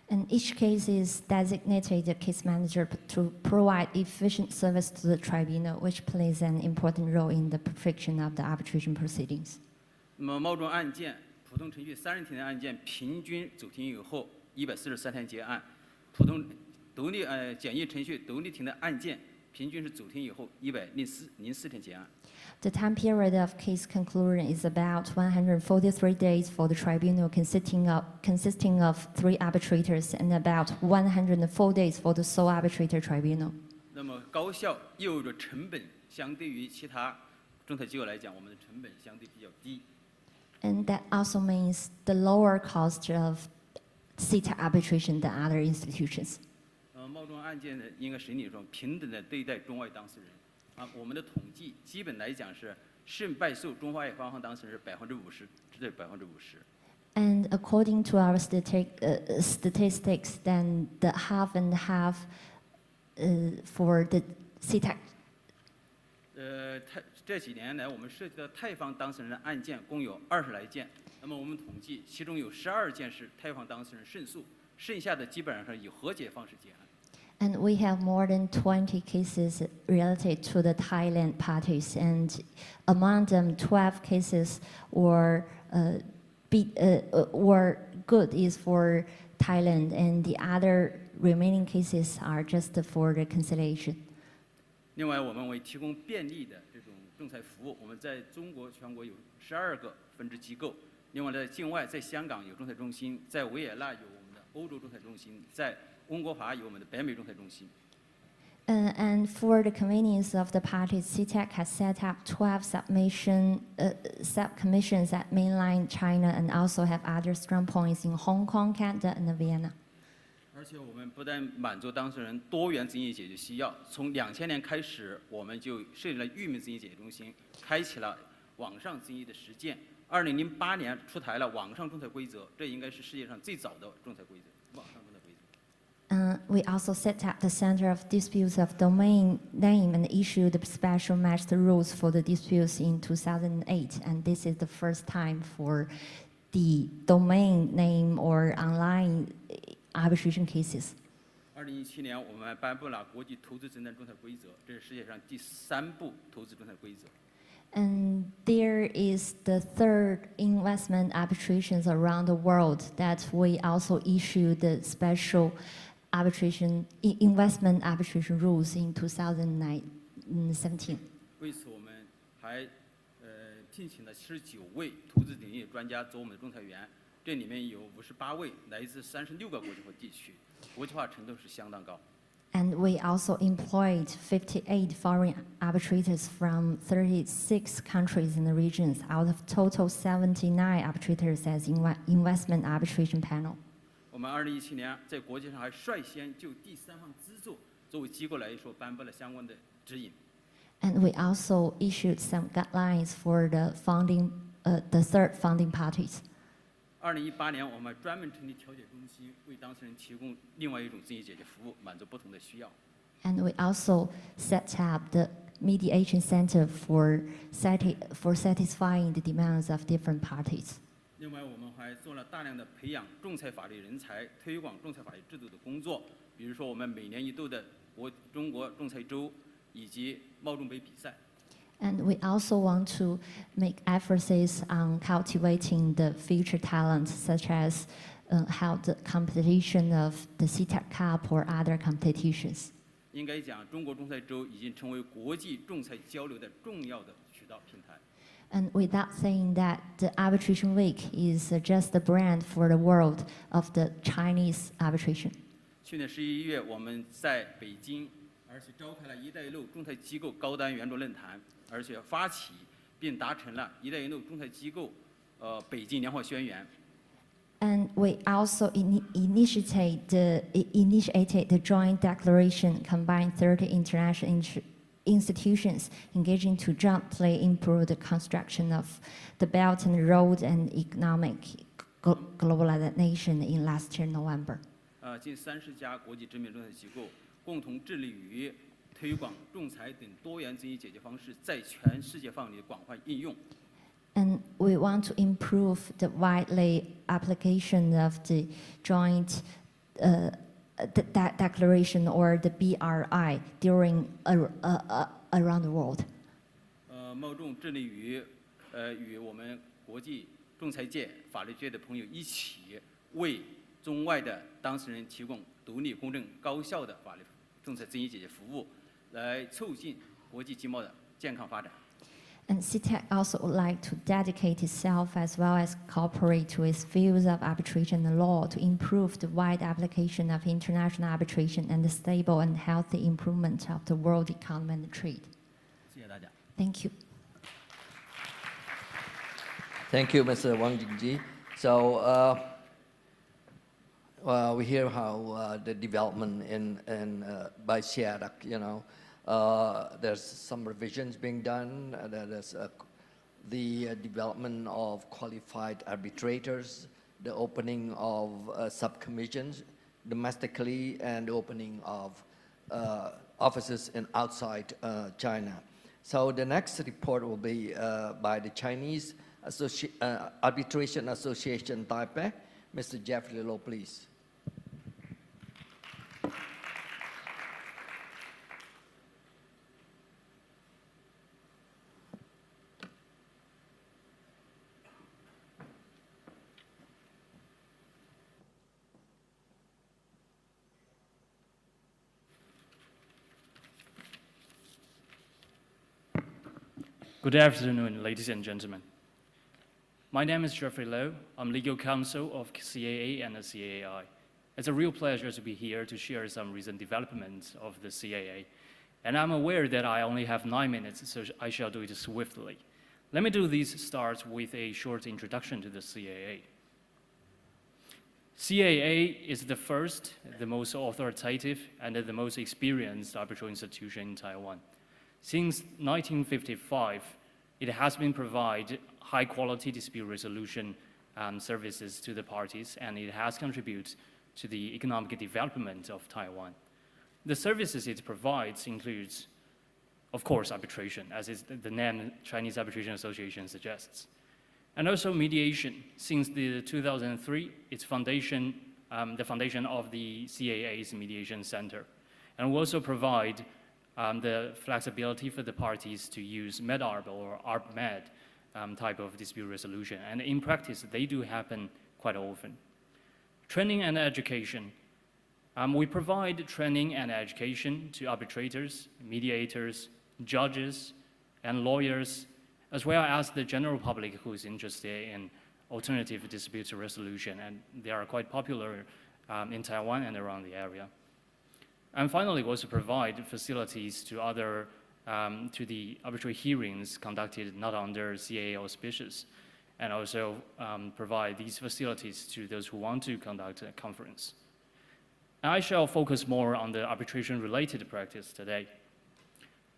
And each case is designated a case manager to provide efficient service to the tribunal, which plays an important role in the perfection of the arbitration proceedings. 那么冒众案件普通程序30天的案件，平均走庭以后143天结案；普通独立简易程序独立庭的案件，平均是走庭以后104天结案。The time period of case conclusion is about 143 days for the tribunal, consisting of 3 arbitrators, and about 104 days for the sole arbitrator tribunal. 那么高效意味着成本相对于其他仲裁机构来讲，我们的成本相对比较低。And that also means the lower cost of CTAC arbitration than other institutions. 冒众案件的应该审理中平等的对待中外当事人。我们的统计基本来讲是胜败诉中外双方当事人是50%至50%。And according to our statistics, then the half and half for the CTAC. 这几年来，我们涉及到泰方当事人的案件共有20来件。那么我们统计，其中有12件是泰方当事人胜诉，剩下的基本上是以和解方式结案。And we have more than 20 cases related to the Thailand parties, and among them, 12 cases were good is for Thailand, and the other remaining cases are just for the conciliation. 另外，我们为提供便利的这种仲裁服务，我们在中国全国有12个分支机构。另外，在境外，在香港有仲裁中心，在维也纳有我们的欧洲仲裁中心，在温哥华有我们的北美仲裁中心。And for the convenience of the parties, CTAC has set up 12 subcommissions at mainland China and also have other strong points in Hong Kong, Canada, and Vienna. 而且我们不但满足当事人多元争议解决需要，从2000年开始，我们就设立了域名争议解决中心，开启了网上争议的实践。2008年出台了网上仲裁规则，这应该是世界上最早的仲裁规则，网上仲裁规则。We also set up the Center of Disputes of Domain Name and issued the special master rules for the disputes in 2008. And this is the first time for the domain name or online arbitration cases. 2017年，我们还颁布了国际投资争端仲裁规则，这是世界上第3部投资仲裁规则。And there is the third investment arbitrations around the world that we also issued the special investment arbitration rules in 2017. 为此，我们还聘请了19位投资领域专家做我们的仲裁员，这里面有58位来自36个国家和地区，国际化程度是相当高。And we also employed 58 foreign arbitrators from 36 countries and regions out of total 79 arbitrators as investment arbitration panel. 我们2017年在国际上还率先就第三方资助作为机构来说颁布了相关的指引。And we also issued some guidelines for the third funding parties. 2018年，我们专门成立调解中心，为当事人提供另外一种争议解决服务，满足不同的需要。And we also set up the mediation center for satisfying the demands of different parties. 另外，我们还做了大量的培养仲裁法律人才、推广仲裁法律制度的工作，比如说我们每年1度的中国仲裁周以及贸仲杯比赛。And we also want to make emphasis on cultivating the future talents, such as how the competition of the CTAC Cup or other competitions. 应该讲，中国仲裁周已经成为国际仲裁交流的重要的渠道平台。And without saying that, the Arbitration Week is just the brand for the world of the Chinese arbitration. 去年11月，我们在北京，而且召开了“一带一路”仲裁机构高端圆桌论坛。而且发起并达成了“一带一路”仲裁机构北京良好宣言。And we also initiated the joint declaration combining 30 international institutions engaging to jointly improve the construction of the Belt and Road and economic globalization in last year November. 近30家国际知名仲裁机构共同致力于推广仲裁等多元争议解决方式在全世界范围的广泛应用。And we want to improve the widely application of the joint declaration or the BRI during around the world. 贸仲致力于与我们国际仲裁界、法律界的朋友一起，为中外的当事人提供独立、公正、高效的法律仲裁争议解决服务。来促进国际经贸的健康发展。And CTAC also would like to dedicate itself as well as cooperate to its views of arbitration and law to improve the wide application of international arbitration and the stable and healthy improvement of the world economy and trade. 谢谢大家。Thank you. Thank you, Mr. Wang Jingji. So we hear how the development by Sarc, there's some revisions being done. There's the development of qualified arbitrators the opening of subcommissions domestically and the opening of offices in outside China. So the next report will be by the Chinese Arbitration Association Taipei. Mr. Jeffrey Low, please. Good afternoon, ladies and gentlemen. My name is Jeffrey Low. I'm legal counsel of CAA and the CAI. It's a real pleasure to be here to share some recent developments of the CAA. And I'm aware that I only have 9 minutes, so I shall do it swiftly. Let me do this start with a short introduction to the CAA. CAA is the first, the most authoritative, and the most experienced arbitral institution in Taiwan. Since 1955, it has been providing high-quality dispute resolution services to the parties, and it has contributed to the economic development of Taiwan. The services it provides includes, of course, arbitration, as the name Chinese Arbitration Association suggests, and also mediation. Since the 2003, its foundation, the foundation of the CAA's Mediation Center, and we also provide the flexibility for the parties to use MedArb or ArbMed type of dispute resolution. And in practice, they do happen quite often. Training and education. We provide training and education to arbitrators, mediators, judges, and lawyers, as well as the general public who is interested in alternative dispute resolution. And they are quite popular in Taiwan and around the area. And finally, we also provide facilities to to the arbitrary hearings conducted not under CAA auspices, and also provide these facilities to those who want to conduct a conference. I shall focus more on the arbitration-related practice today.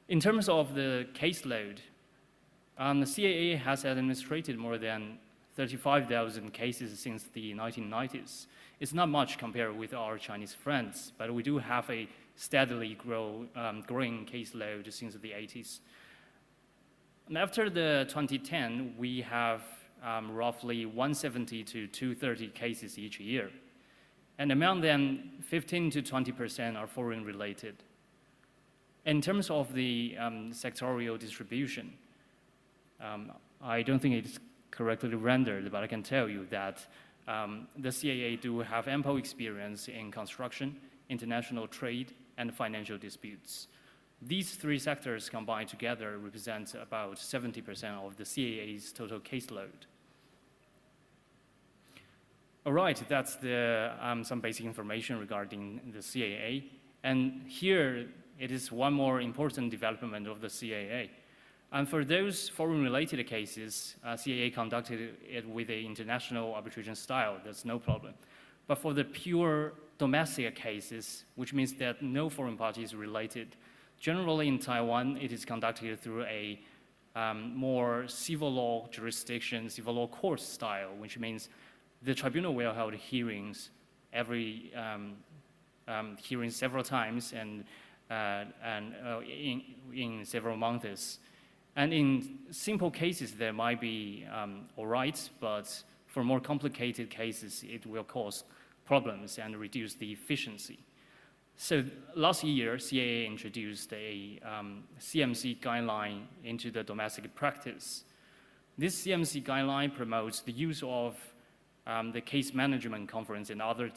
In terms of the caseload, the CAA has administrated more than 35,000 cases since the 1990s. It's not much compared with our Chinese friends, but we do have a steadily growing caseload since the 80s. And after the 2010, we have roughly 170 to 230 cases each year. And among them, 15 to 20% are foreign related. In terms of the sectorial distribution, I don't think it's correctly rendered, but I can tell you that the CAA do have ample experience in construction, international trade, and financial disputes. These three sectors combined together represent about 70% of the CAA's total caseload. All right, that's some basic information regarding the CAA. And here, it is one more important development of the CAA. And for those foreign-related cases, CAA conducted it with an international arbitration style. That's no problem. But for the pure domestic cases, which means that no foreign party is related, generally in Taiwan, it is conducted through a more civil law jurisdiction, civil law court style, which means the tribunal will hold hearings hearings several times and in several months. And in simple cases, there might be all right, but for more complicated cases, it will cause problems and reduce the efficiency. So last year, CAA introduced a CMC guideline into the domestic practice. This CMC guideline promotes the use of the case management conference and other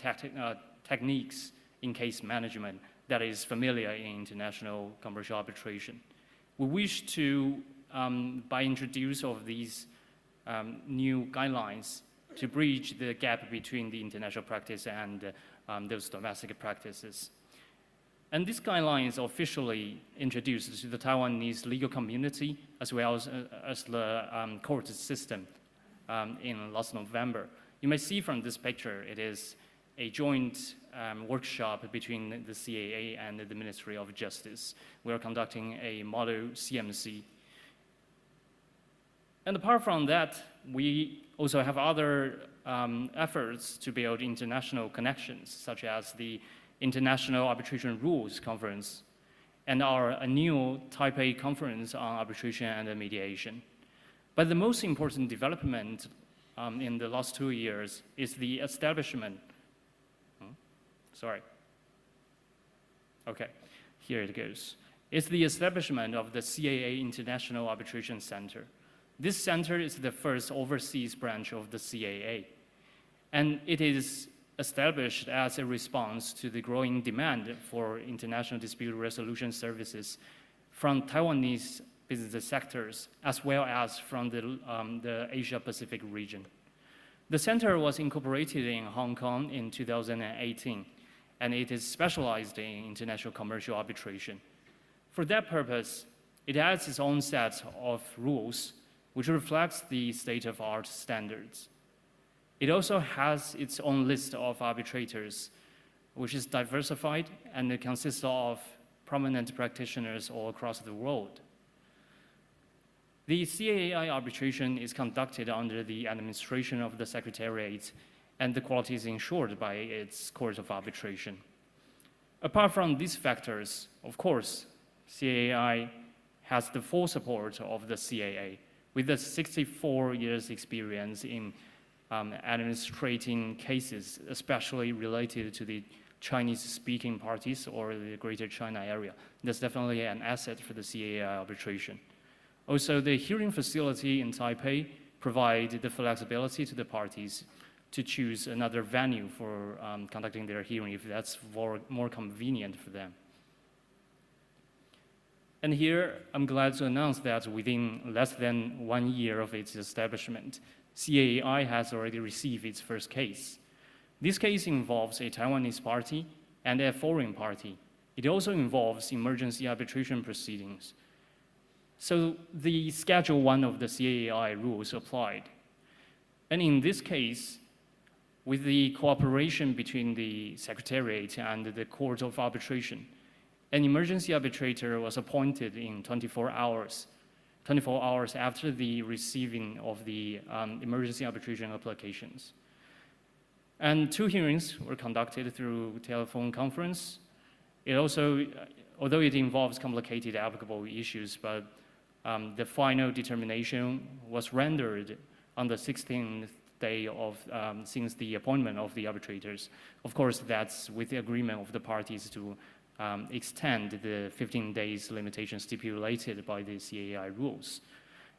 techniques in case management that is familiar in international commercial arbitration. We wish to, by introduce of these new guidelines, to bridge the gap between the international practice and those domestic practices. And this guideline is officially introduced to the Taiwanese legal community as well as the court system in last November. You may see from this picture, it is a joint workshop between the CAA and the Ministry of Justice. We are conducting a model CMC. And apart from that, we also have other efforts to build international connections, such as the International Arbitration Rules Conference and our annual Taipei Conference on Arbitration and Mediation. But the most important development in the last 2 years is the establishment. Here it goes. It's the establishment of the CAA International Arbitration Center. This center is the first overseas branch of the CAA, and it is established as a response to the growing demand for international dispute resolution services from Taiwanese business sectors, as well as from the Asia-Pacific region. The center was incorporated in Hong Kong in 2018, and it is specialized in international commercial arbitration. For that purpose, it has its own set of rules, which reflects the state-of-art standards. It also has its own list of arbitrators, which is diversified and it consists of prominent practitioners all across the world. The CAAI arbitration is conducted under the administration of the Secretariat, and the quality is ensured by its Court of Arbitration. Apart from these factors, of course, CAAI has the full support of the CAA, with a 64 years experience in administrating cases, especially related to the Chinese-speaking parties or the Greater China area. That's definitely an asset for the CAA arbitration. Also, the hearing facility in Taipei provides the flexibility to the parties to choose another venue for conducting their hearing if that's more convenient for them. And here, I'm glad to announce that within less than 1 year of its establishment, CAAI has already received its first case. This case involves a Taiwanese party and a foreign party. It also involves emergency arbitration proceedings. So the Schedule 1 of the CAAI rules applied. And in this case, with the cooperation between the Secretariat and the Court of Arbitration, an emergency arbitrator was appointed in 24 hours after the receiving of the emergency arbitration applications. And 2 hearings were conducted through telephone conference. It also, although it involves complicated applicable issues, but the final determination was rendered on the 16th day since the appointment of the arbitrators. Of course, that's with the agreement of the parties to extend the 15 days limitation stipulated by the CAAI rules.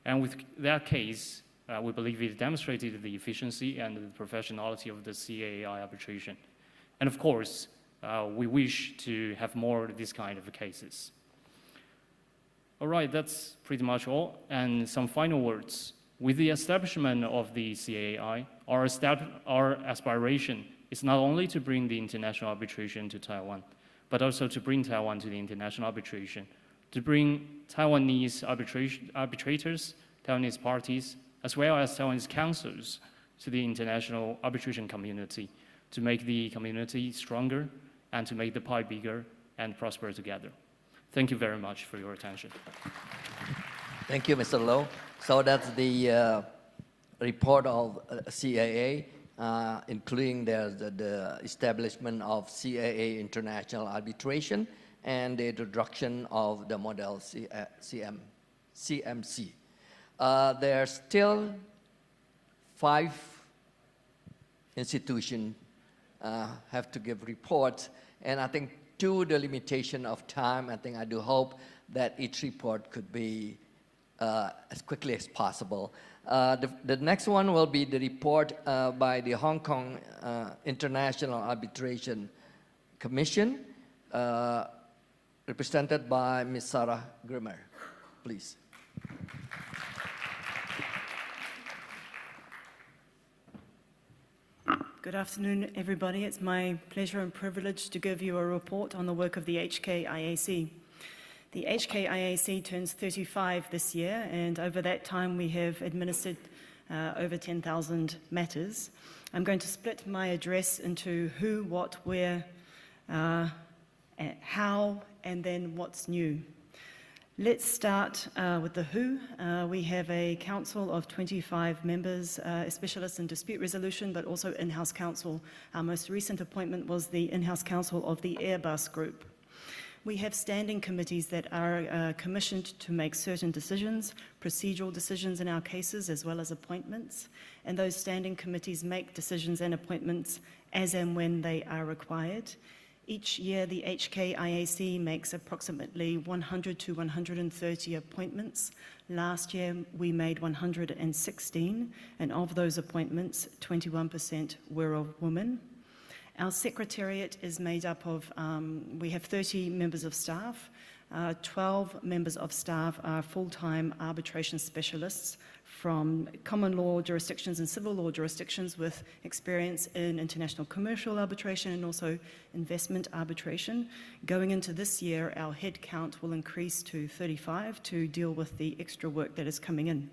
And with that case, we believe it demonstrated the efficiency and the professionality of the CAAI arbitration. And of course, we wish to have more of this kind of cases. All right, that's pretty much all. And some final words. With the establishment of the CAAI, our aspiration is not only to bring the international arbitration to Taiwan, but also to bring Taiwan to the international arbitration, to bring Taiwanese arbitrators, Taiwanese parties, as well as Taiwanese councils to the international arbitration community, to make the community stronger and to make the pie bigger and prosper together. Thank you very much for your attention. Thank you, Mr. Low. So that's the report of CAA, including the establishment of CAA International Arbitration and the introduction of the model CMC. There are still 5 institutions have to give reports, and I think due to the limitation of time, I do hope that each report could be as quickly as possible. The next one will be the report by the Hong Kong International Arbitration Commission, represented by Ms. Sarah Grimmer. Please. Good afternoon, everybody. It's my pleasure and privilege to give you a report on the work of the HKIAC. The HKIAC turns 35 this year, and over that time we have administered over 10,000 matters. I'm going to split my address into who, what, where, how, and then what's new. Let's start with the WHO. We have a council of 25 members, specialists in dispute resolution, but also in-house counsel. Our most recent appointment was the in-house counsel of the Airbus Group. We have standing committees that are commissioned to make certain decisions, procedural decisions in our cases, as well as appointments. And those standing committees make decisions and appointments as and when they are required. Each year, the HKIAC makes approximately 100 to 130 appointments. Last year, we made 116, and of those appointments, 21% were of women. Our secretariat is made up of, we have 30 members of staff. 12 members of staff are full-time arbitration specialists from common law jurisdictions and civil law jurisdictions with experience in international commercial arbitration and also investment arbitration. Going into this year, our head count will increase to 35 to deal with the extra work that is coming in.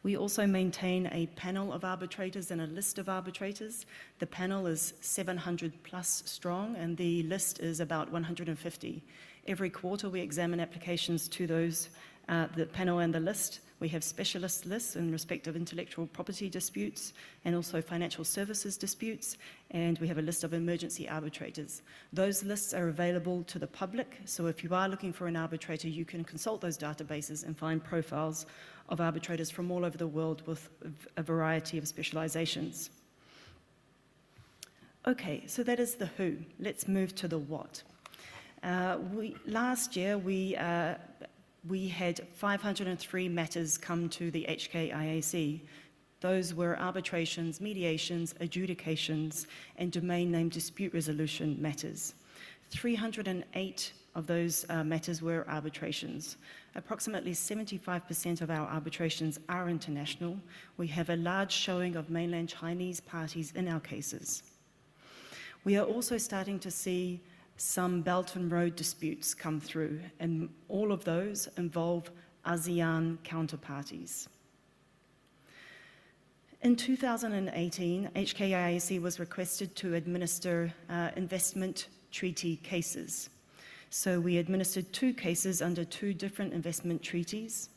We also maintain a panel of arbitrators and a list of arbitrators. The panel is 700 plus strong and the list is about 150. Every quarter we examine applications to those, the panel and the list. We have specialist lists in respect of intellectual property disputes and also financial services disputes, and we have a list of emergency arbitrators. Those lists are available to the public, so if you are looking for an arbitrator, you can consult those databases and find profiles of arbitrators from all over the world with a variety of specializations. Okay, so that is the who. Let's move to the what. Last year, we had 503 matters come to the HKIAC. Those were arbitrations, mediations, adjudications, and domain name dispute resolution matters. 308 of those matters were arbitrations. Approximately 75% of our arbitrations are international. We have a large showing of mainland Chinese parties in our cases. We are also starting to see some Belt and Road disputes come through, and all of those involve ASEAN counterparties. In 2018, HKIAC was requested to administer investment treaty cases. So we administered 2 cases under 2 different investment treaties.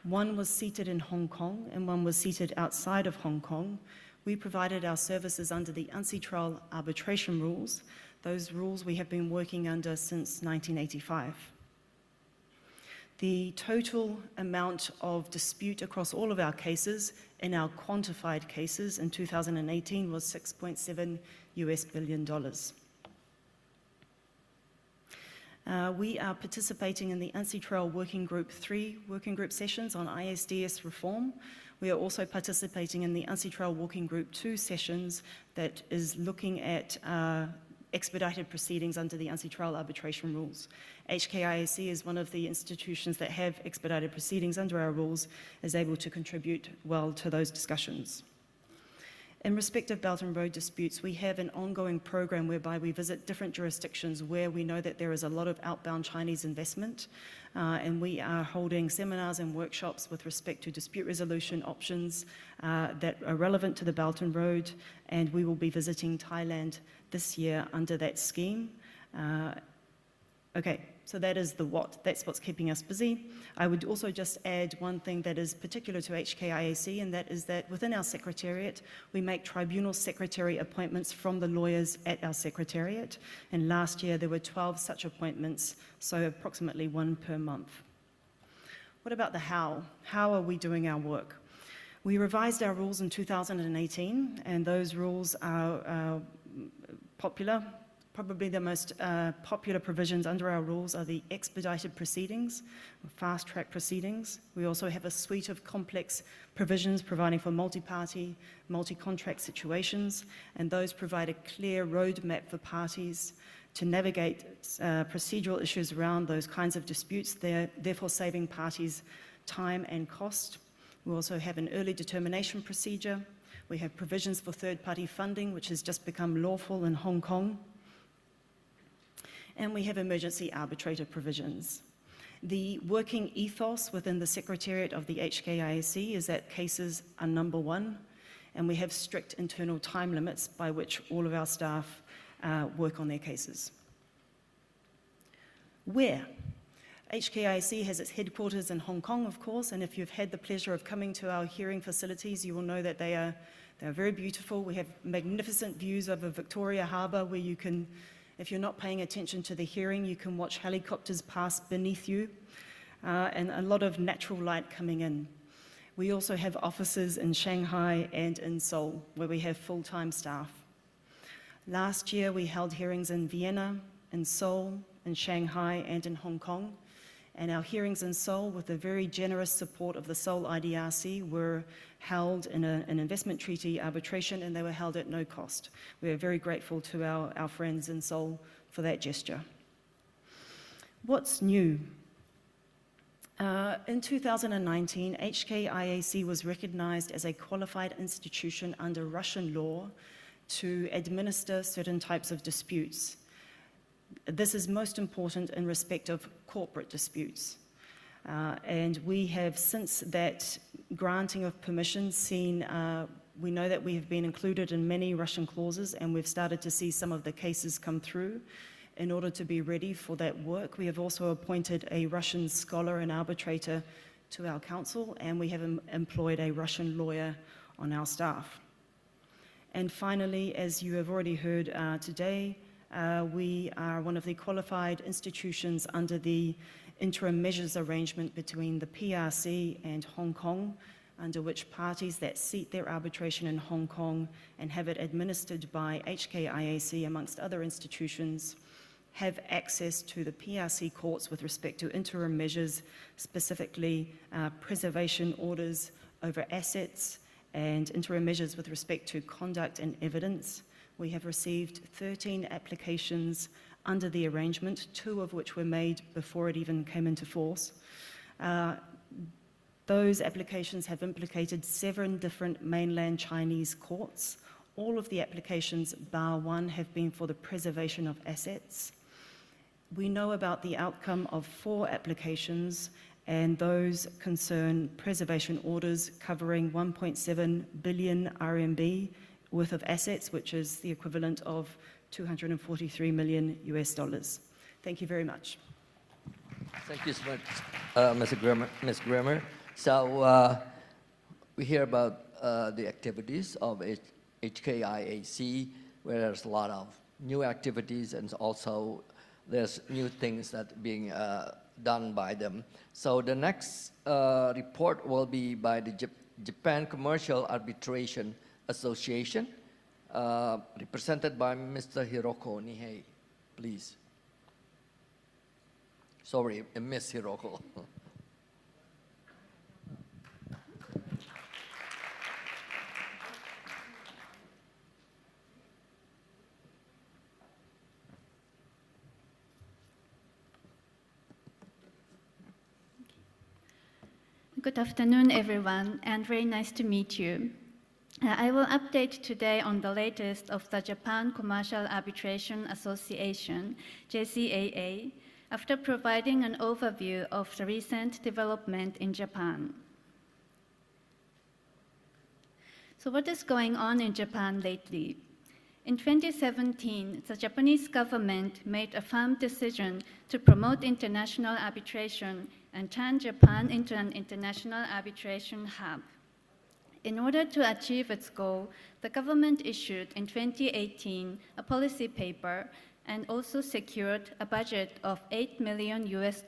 One was seated in Hong Kong and one was seated outside of Hong Kong. We provided our services under the UNCITRAL arbitration rules. Those rules we have been working under since 1985. The total amount of dispute across all of our cases in our quantified cases in 2018 was $6.7 billion. We are participating in the UNCITRAL Working Group 3 working group sessions on ISDS reform. We are also participating in the UNCITRAL Working Group 2 sessions that is looking at expedited proceedings under the UNCITRAL arbitration rules. HKIAC is one of the institutions that have expedited proceedings under our rules, is able to contribute well to those discussions. In respect of Belt and Road disputes, we have an ongoing program whereby we visit different jurisdictions where we know that there is a lot of outbound Chinese investment, and we are holding seminars and workshops with respect to dispute resolution options that are relevant to the Belt and Road, and we will be visiting Thailand this year under that scheme. Okay, so that is the what. That's what's keeping us busy. I would also just add one thing that is particular to HKIAC, and that is that within our secretariat, we make tribunal secretary appointments from the lawyers at our secretariat. And last year, there were 12 such appointments, so approximately 1 per month. What about the how? How are we doing our work? We revised our rules in 2018, and those rules are popular. Probably the most popular provisions under our rules are the expedited proceedings, fast-track proceedings. We also have a suite of complex provisions providing for multi-party, multi-contract situations, and those provide a clear roadmap for parties to navigate procedural issues around those kinds of disputes, therefore saving parties time and cost. We also have an early determination procedure. We have provisions for third-party funding, which has just become lawful in Hong Kong. And we have emergency arbitrator provisions. The working ethos within the Secretariat of the HKIAC is that cases are number one, and we have strict internal time limits by which all of our staff work on their cases. Where? HKIAC has its headquarters in Hong Kong, of course, and if you've had the pleasure of coming to our hearing facilities, you will know that they are very beautiful. We have magnificent views over Victoria Harbour where you can, if you're not paying attention to the hearing, you can watch helicopters pass beneath you and a lot of natural light coming in. We also have offices in Shanghai and in Seoul where we have full-time staff. Last year we held hearings in Vienna, in Seoul, in Shanghai and in Hong Kong. And our hearings in Seoul, with the very generous support of the Seoul IDRC, were held in an investment treaty arbitration, and they were held at no cost. We are very grateful to our friends in Seoul for that gesture. What's new? In 2019, HKIAC was recognized as a qualified institution under Russian law to administer certain types of disputes. This is most important in respect of corporate disputes. And we have, since that granting of permission, seen, we know that we have been included in many Russian clauses, and we've started to see some of the cases come through. In order to be ready for that work, we have also appointed a Russian scholar and arbitrator to our council, and we have employed a Russian lawyer on our staff. And finally, as you have already heard today, we are one of the qualified institutions under the interim measures arrangement between the PRC and Hong Kong, under which parties that seat their arbitration in Hong Kong and have it administered by HKIAC, amongst other institutions, have access to the PRC courts with respect to interim measures, specifically preservation orders over assets and interim measures with respect to conduct and evidence. We have received 13 applications under the arrangement, 2 of which were made before it even came into force. Those applications have implicated 7 different mainland Chinese courts. All of the applications, bar 1, have been for the preservation of assets. We know about the outcome of 4 applications, and those concern preservation orders covering 1.7 billion RMB worth of assets, which is the equivalent of $243 million US. Thank you very much. Thank you so much, Ms. Grammer. So we hear about the activities of HKIAC, where there's a lot of new activities, and also there's new things that being done by them. So the next report will be by the Japan Commercial Arbitration Association, represented by Mr. Hiroko Nihei, please. Sorry, Miss Hiroko. Good afternoon, everyone, and very nice to meet you. I will update today on the latest of the Japan Commercial Arbitration Association, JCAA, after providing an overview of the recent development in Japan. So what is going on in Japan lately? In 2017, the Japanese government made a firm decision to promote international arbitration and turn Japan into an international arbitration hub. In order to achieve its goal, the government issued in 2018 a policy paper and also secured a budget of $8 million US.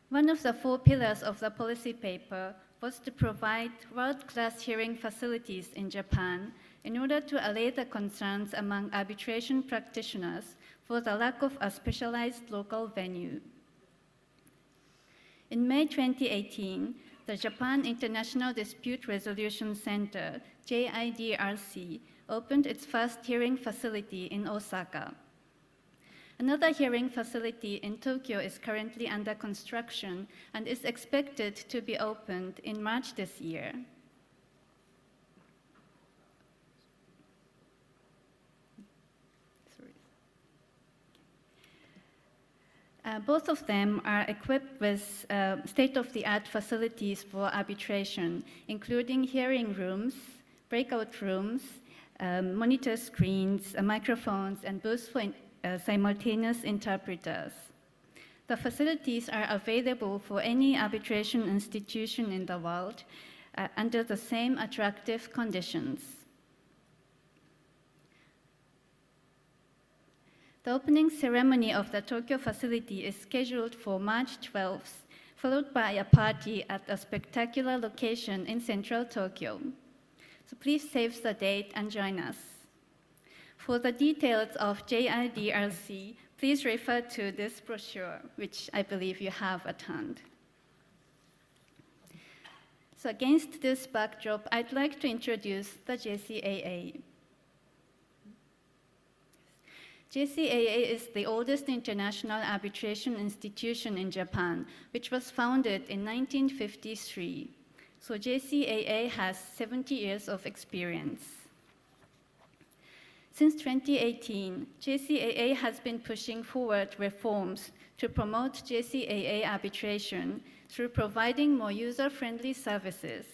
One of the 4 pillars of the policy paper was to provide world-class hearing facilities in Japan in order to allay the concerns among arbitration practitioners for the lack of a specialized local venue. In May 2018, the Japan International Dispute Resolution Center, JIDRC, opened its first hearing facility in Osaka. Another hearing facility in Tokyo is currently under construction and is expected to be opened in March this year. Both of them are equipped with state-of-the-art facilities for arbitration, including hearing rooms, breakout rooms, monitor screens, microphones, and booths for simultaneous interpreters. The facilities are available for any arbitration institution in the world under the same attractive conditions. The opening ceremony of the Tokyo facility is scheduled for March 12th, followed by a party at a spectacular location in central Tokyo. So please save the date and join us. For the details of JIDRC, please refer to this brochure, which I believe you have at hand. So against this backdrop, I'd like to introduce the JCAA. JCAA is the oldest international arbitration institution in Japan, which was founded in 1953. So JCAA has 70 years of experience. Since 2018, JCAA has been pushing forward reforms to promote JCAA arbitration through providing more user-friendly services.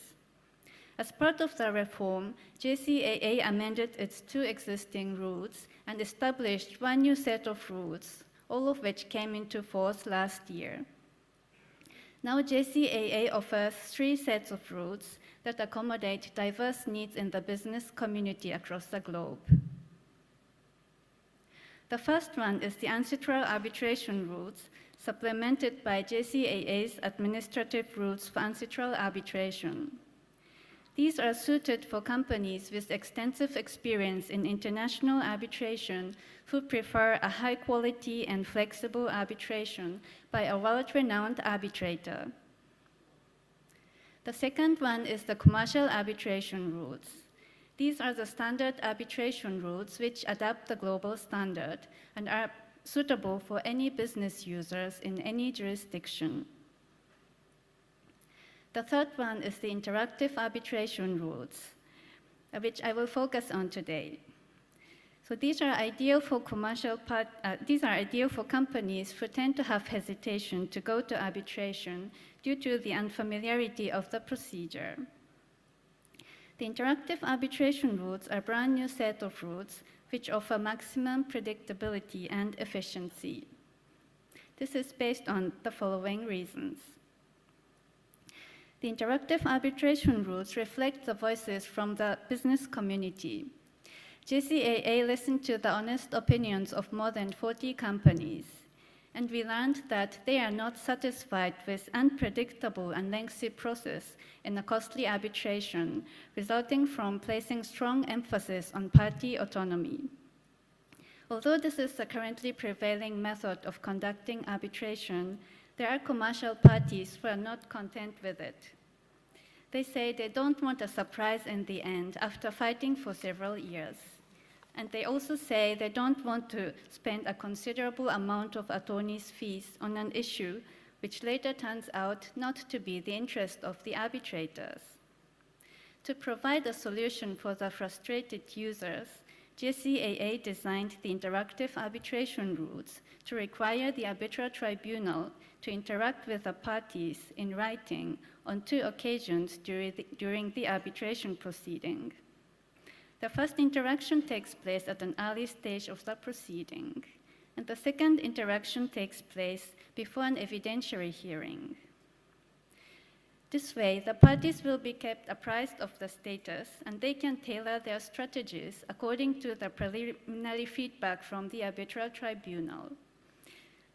As part of the reform, JCAA amended its 2 existing rules and established 1 new set of rules, all of which came into force last year. Now JCAA offers 3 sets of rules that accommodate diverse needs in the business community across the globe. The first one is the ancestral arbitration rules, supplemented by JCAA's administrative rules for ancestral arbitration. These are suited for companies with extensive experience in international arbitration who prefer a high-quality and flexible arbitration by a world-renowned arbitrator. The second one is the commercial arbitration rules. These are the standard arbitration rules which adapt the global standard and are suitable for any business users in any jurisdiction. The third one is the interactive arbitration rules, which I will focus on today. So these are ideal for companies who tend to have hesitation to go to arbitration due to the unfamiliarity of the procedure. The interactive arbitration rules are a brand new set of rules which offer maximum predictability and efficiency. This is based on the following reasons. The interactive arbitration rules reflect the voices from the business community. JCAA listened to the honest opinions of more than 40 companies, and we learned that they are not satisfied with unpredictable and lengthy process in a costly arbitration, resulting from placing strong emphasis on party autonomy. Although this is the currently prevailing method of conducting arbitration, there are commercial parties who are not content with it. They say they don't want a surprise in the end after fighting for several years. And they also say they don't want to spend a considerable amount of attorney's fees on an issue which later turns out not to be the interest of the arbitrators. To provide a solution for the frustrated users, JCAA designed the interactive arbitration rules to require the arbitral tribunal to interact with the parties in writing on 2 occasions during the arbitration proceeding. The first interaction takes place at an early stage of the proceeding, and the second interaction takes place before an evidentiary hearing. This way, the parties will be kept apprised of the status, and they can tailor their strategies according to the preliminary feedback from the arbitral tribunal.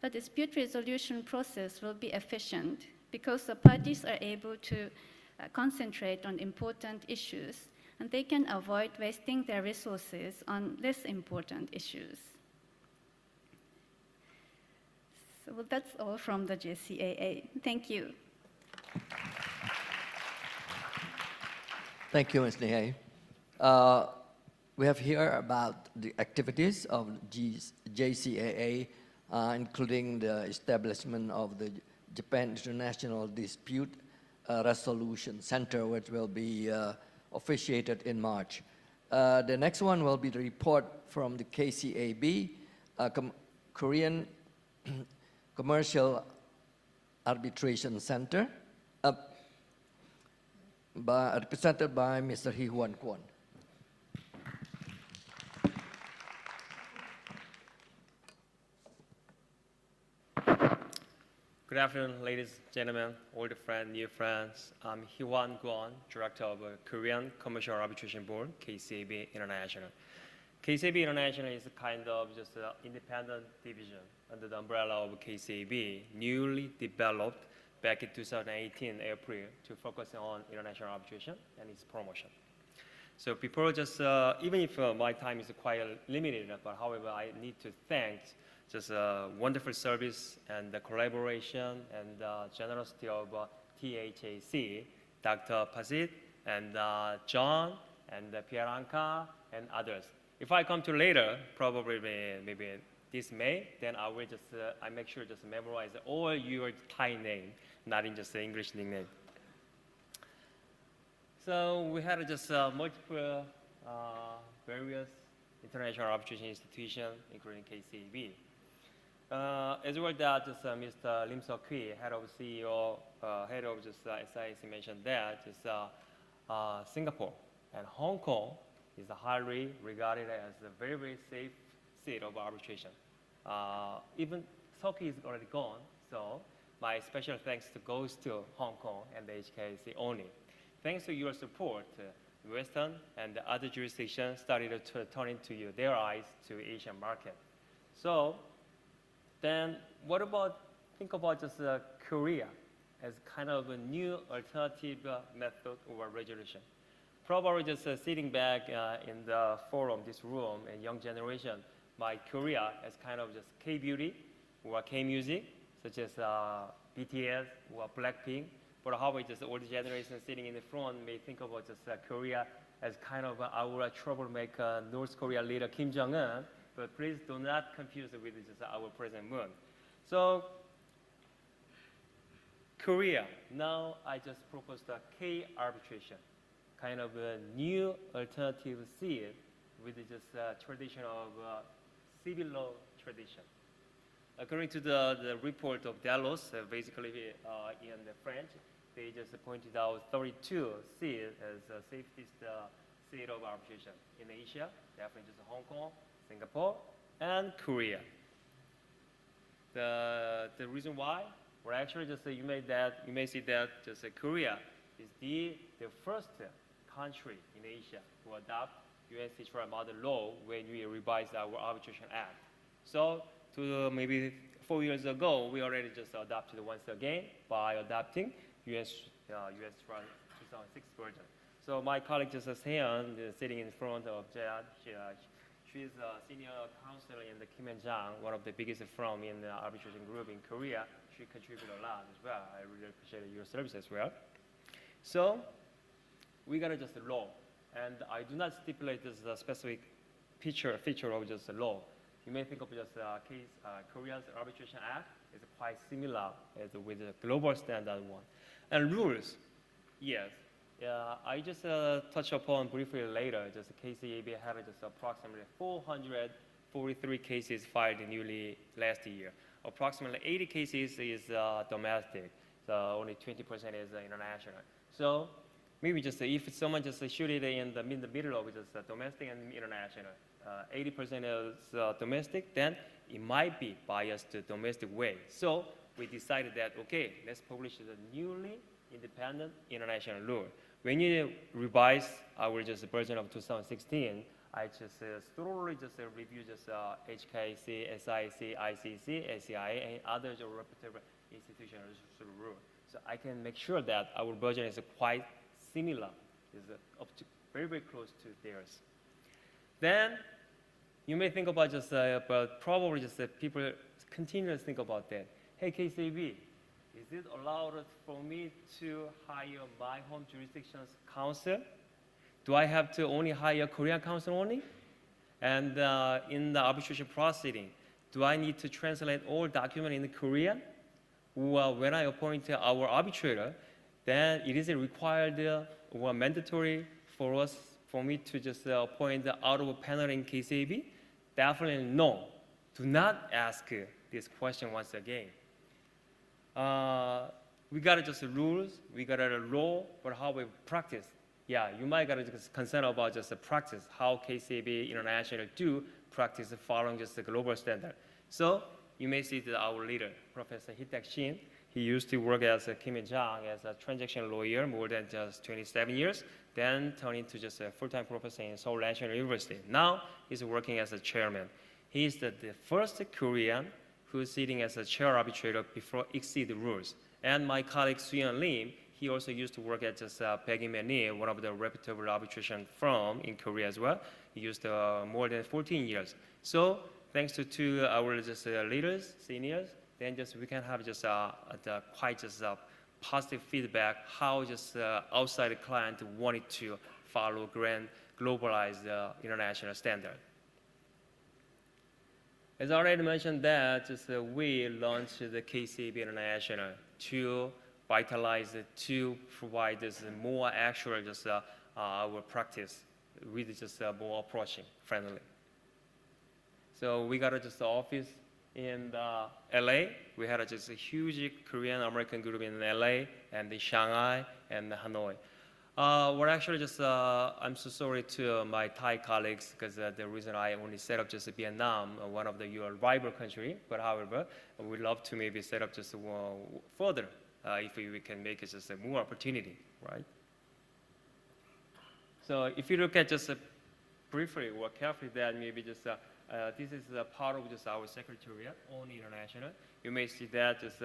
The dispute resolution process will be efficient because the parties are able to concentrate on important issues, and they can avoid wasting their resources on less important issues. So that's all from the JCAA. Thank you. Thank you, Ms. Nihei. We have here about the activities of JCAA, including the establishment of the Japan International Dispute Resolution Center, which will be officiated in March. The next one will be the report from the KCAB, Korean Commercial Arbitration Center, represented by Mr. Hee Hwan Kwon. Good afternoon, ladies and gentlemen, old friends, new friends. I'm Hee-Hwan Kwon, Director of Korean Commercial Arbitration Board, KCAB International. KCAB International is kind of just an independent division under the umbrella of KCAB, newly developed back in 2018 April to focus on international arbitration and its promotion. So before just, even if my time is quite limited, but however, I need to thank just wonderful service and the collaboration and generosity of THAC, Dr. Pasit and John and Pieranka and others. If I come to later, probably maybe this May, then I will just, I make sure just memorize all your Thai name, not in just the English nickname. So we had just multiple various international arbitration institutions, including KCAB. As well as just Mr. Lim Seok-Hui, head of CEO, head of just SIC mentioned that just Singapore and Hong Kong is highly regarded as a very, very safe seat of arbitration. Even Seok-Hui is already gone, so my special thanks goes to Hong Kong and the HKIAC only. Thanks to your support, Western and the other jurisdictions started to turn into their eyes to Asian market. So then what about, think about just Korea as kind of a new alternative method or resolution. Probably just sitting back in the forum, this room, and young generation, my Korea as kind of just K-beauty or K-music, such as BTS or Blackpink. But how about just the older generation sitting in the front may think about just Korea as kind of our troublemaker North Korea leader Kim Jong-un. But please do not confuse it with just our President Moon. So Korea, now I just proposed a K-arbitration, kind of a new alternative seat with just tradition of civil law tradition. According to the report of Delos, basically in the French, they just pointed out 32 seats as the safest seat of arbitration in Asia, definitely just Hong Kong, Singapore, and Korea. The reason why, well, actually, just you may see that just Korea is the first country in Asia to adopt UNCHR model law when we revised our Arbitration Act. So, maybe 4 years ago, we already just adopted once again by adopting UNCHR 2006 version. So my colleague just Seon, sitting in front of Jad, she's a senior counsel in the Kim and Jang, one of the biggest firm in the arbitration group in Korea. She contributed a lot as well. I really appreciate your service as well. So we got just a law, and I do not stipulate this specific feature of just a law. You may think of just case Korea's Arbitration Act is quite similar as with the global standard one. And rules, yes. I just touch upon briefly later, just KCAB had just approximately 443 cases filed newly last year. Approximately 80 cases is domestic, so only 20% is international. So maybe just if someone just shoot it in the middle of just domestic and international, 80% is domestic, then it might be biased to domestic way. So we decided that, okay, let's publish the newly independent international law. When you revise our just version of 2016, I just thoroughly just review just HKIAC, SIC, ICC, SCIA, and others reputable institutions rule. So I can make sure that our version is quite similar, is up to very, very close to theirs. Then you may think about just, but probably just people continue to think about that. Hey, KCAB, is it allowed for me to hire my home jurisdiction's counsel? Do I have to only hire Korean counsel only? And in the arbitration proceeding, do I need to translate all documents in Korean? Or when I appoint our arbitrator, then it is required or mandatory for me to just appoint out of a panel in KCAB? Definitely no. Do not ask this question once again. We got just rules, we got a law, but how we practice. Yeah, you might got just concern about just the practice, how KCAB International do practice following just the global standard. So you may see that our leader, Professor Hee-Tak Shin, He used to work as a Kim Jong as a transaction lawyer more than just 27 years, then turned into just a full-time professor in Seoul National University. Now he's working as a chairman. He's the first Korean who's sitting as a chair arbitrator before exceed the rules. And my colleague Suyeon Lim, he also used to work at just Peggy Manil, one of the reputable arbitration firm in Korea as well. He used more than 14 years. So thanks to our just leaders, seniors, then just we can have just quite just positive feedback how just outside client wanted to follow grand globalized international standard. As I already mentioned that just we launched the KCAB International to vitalize, to provide this more actual just our practice with just more approaching friendly. So we got just the office in LA. We had just a huge Korean American group in LA and in Shanghai and Hanoi. We're actually just, I'm so sorry to my Thai colleagues because the reason I only set up just Vietnam, one of your rival country, but however, we'd love to maybe set up just further if we can make it just more opportunity, right? So if you look at just briefly or carefully that maybe just this is a part of just our secretariat on international. You may see that just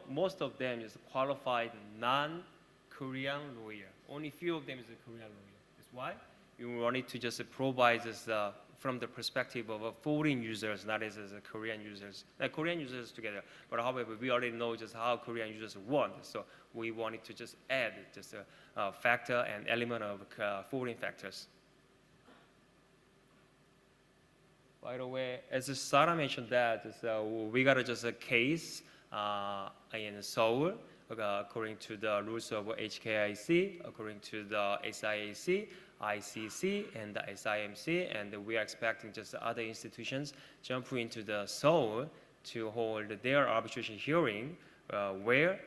most of them is qualified non-Korean lawyer. Only few of them is a Korean lawyer. That's why you wanted to just provide this from the perspective of foreign users, not as Korean users. Korean users together. But however, we already know just how Korean users want. So we wanted to just add just a factor and element of foreign factors. By the way, as Sarah mentioned that, we got just a case in Seoul, according to the rules of HKIC, according to the SIAC, ICC, and the SIMC, and we are expecting just other institutions jump into the Seoul to hold their arbitration hearing, where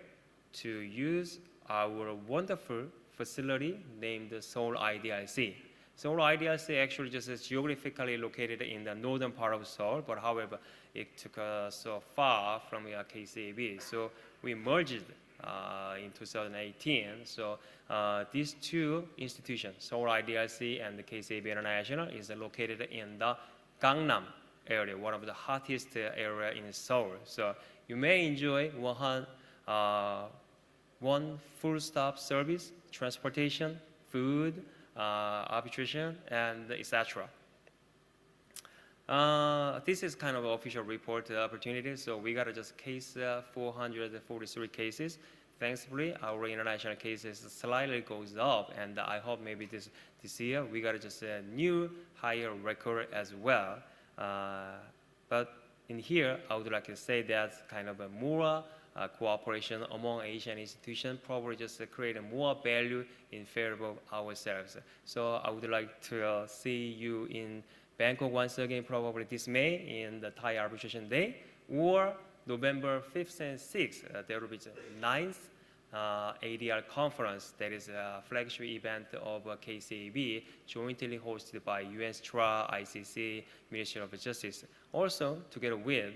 to use our wonderful facility named the Seoul IDIC. Seoul IDIC actually just is geographically located in the northern part of Seoul, but however, it took us so far from KCAB. So we merged in 2018. So these two institutions, Seoul IDIC and the KCAB International, is located in the Gangnam area, one of the hottest area in Seoul. So you may enjoy one full-stop service, transportation, food, arbitration, and etc. This is kind of an official report opportunity. So we got just case 443 cases. Thankfully, our international cases slightly goes up, and I hope maybe this year we got just a new higher record as well. But in here, I would like to say that kind of a more cooperation among Asian institutions probably just create more value in favor of ourselves. So I would like to see you in Bangkok once again, probably this May in the Thai Arbitration Day, or November 5th and 6th. There will be the 9th ADR conference, that is a flagship event of KCAB, jointly hosted by UNSTRA, ICC, Ministry of Justice. Also, together with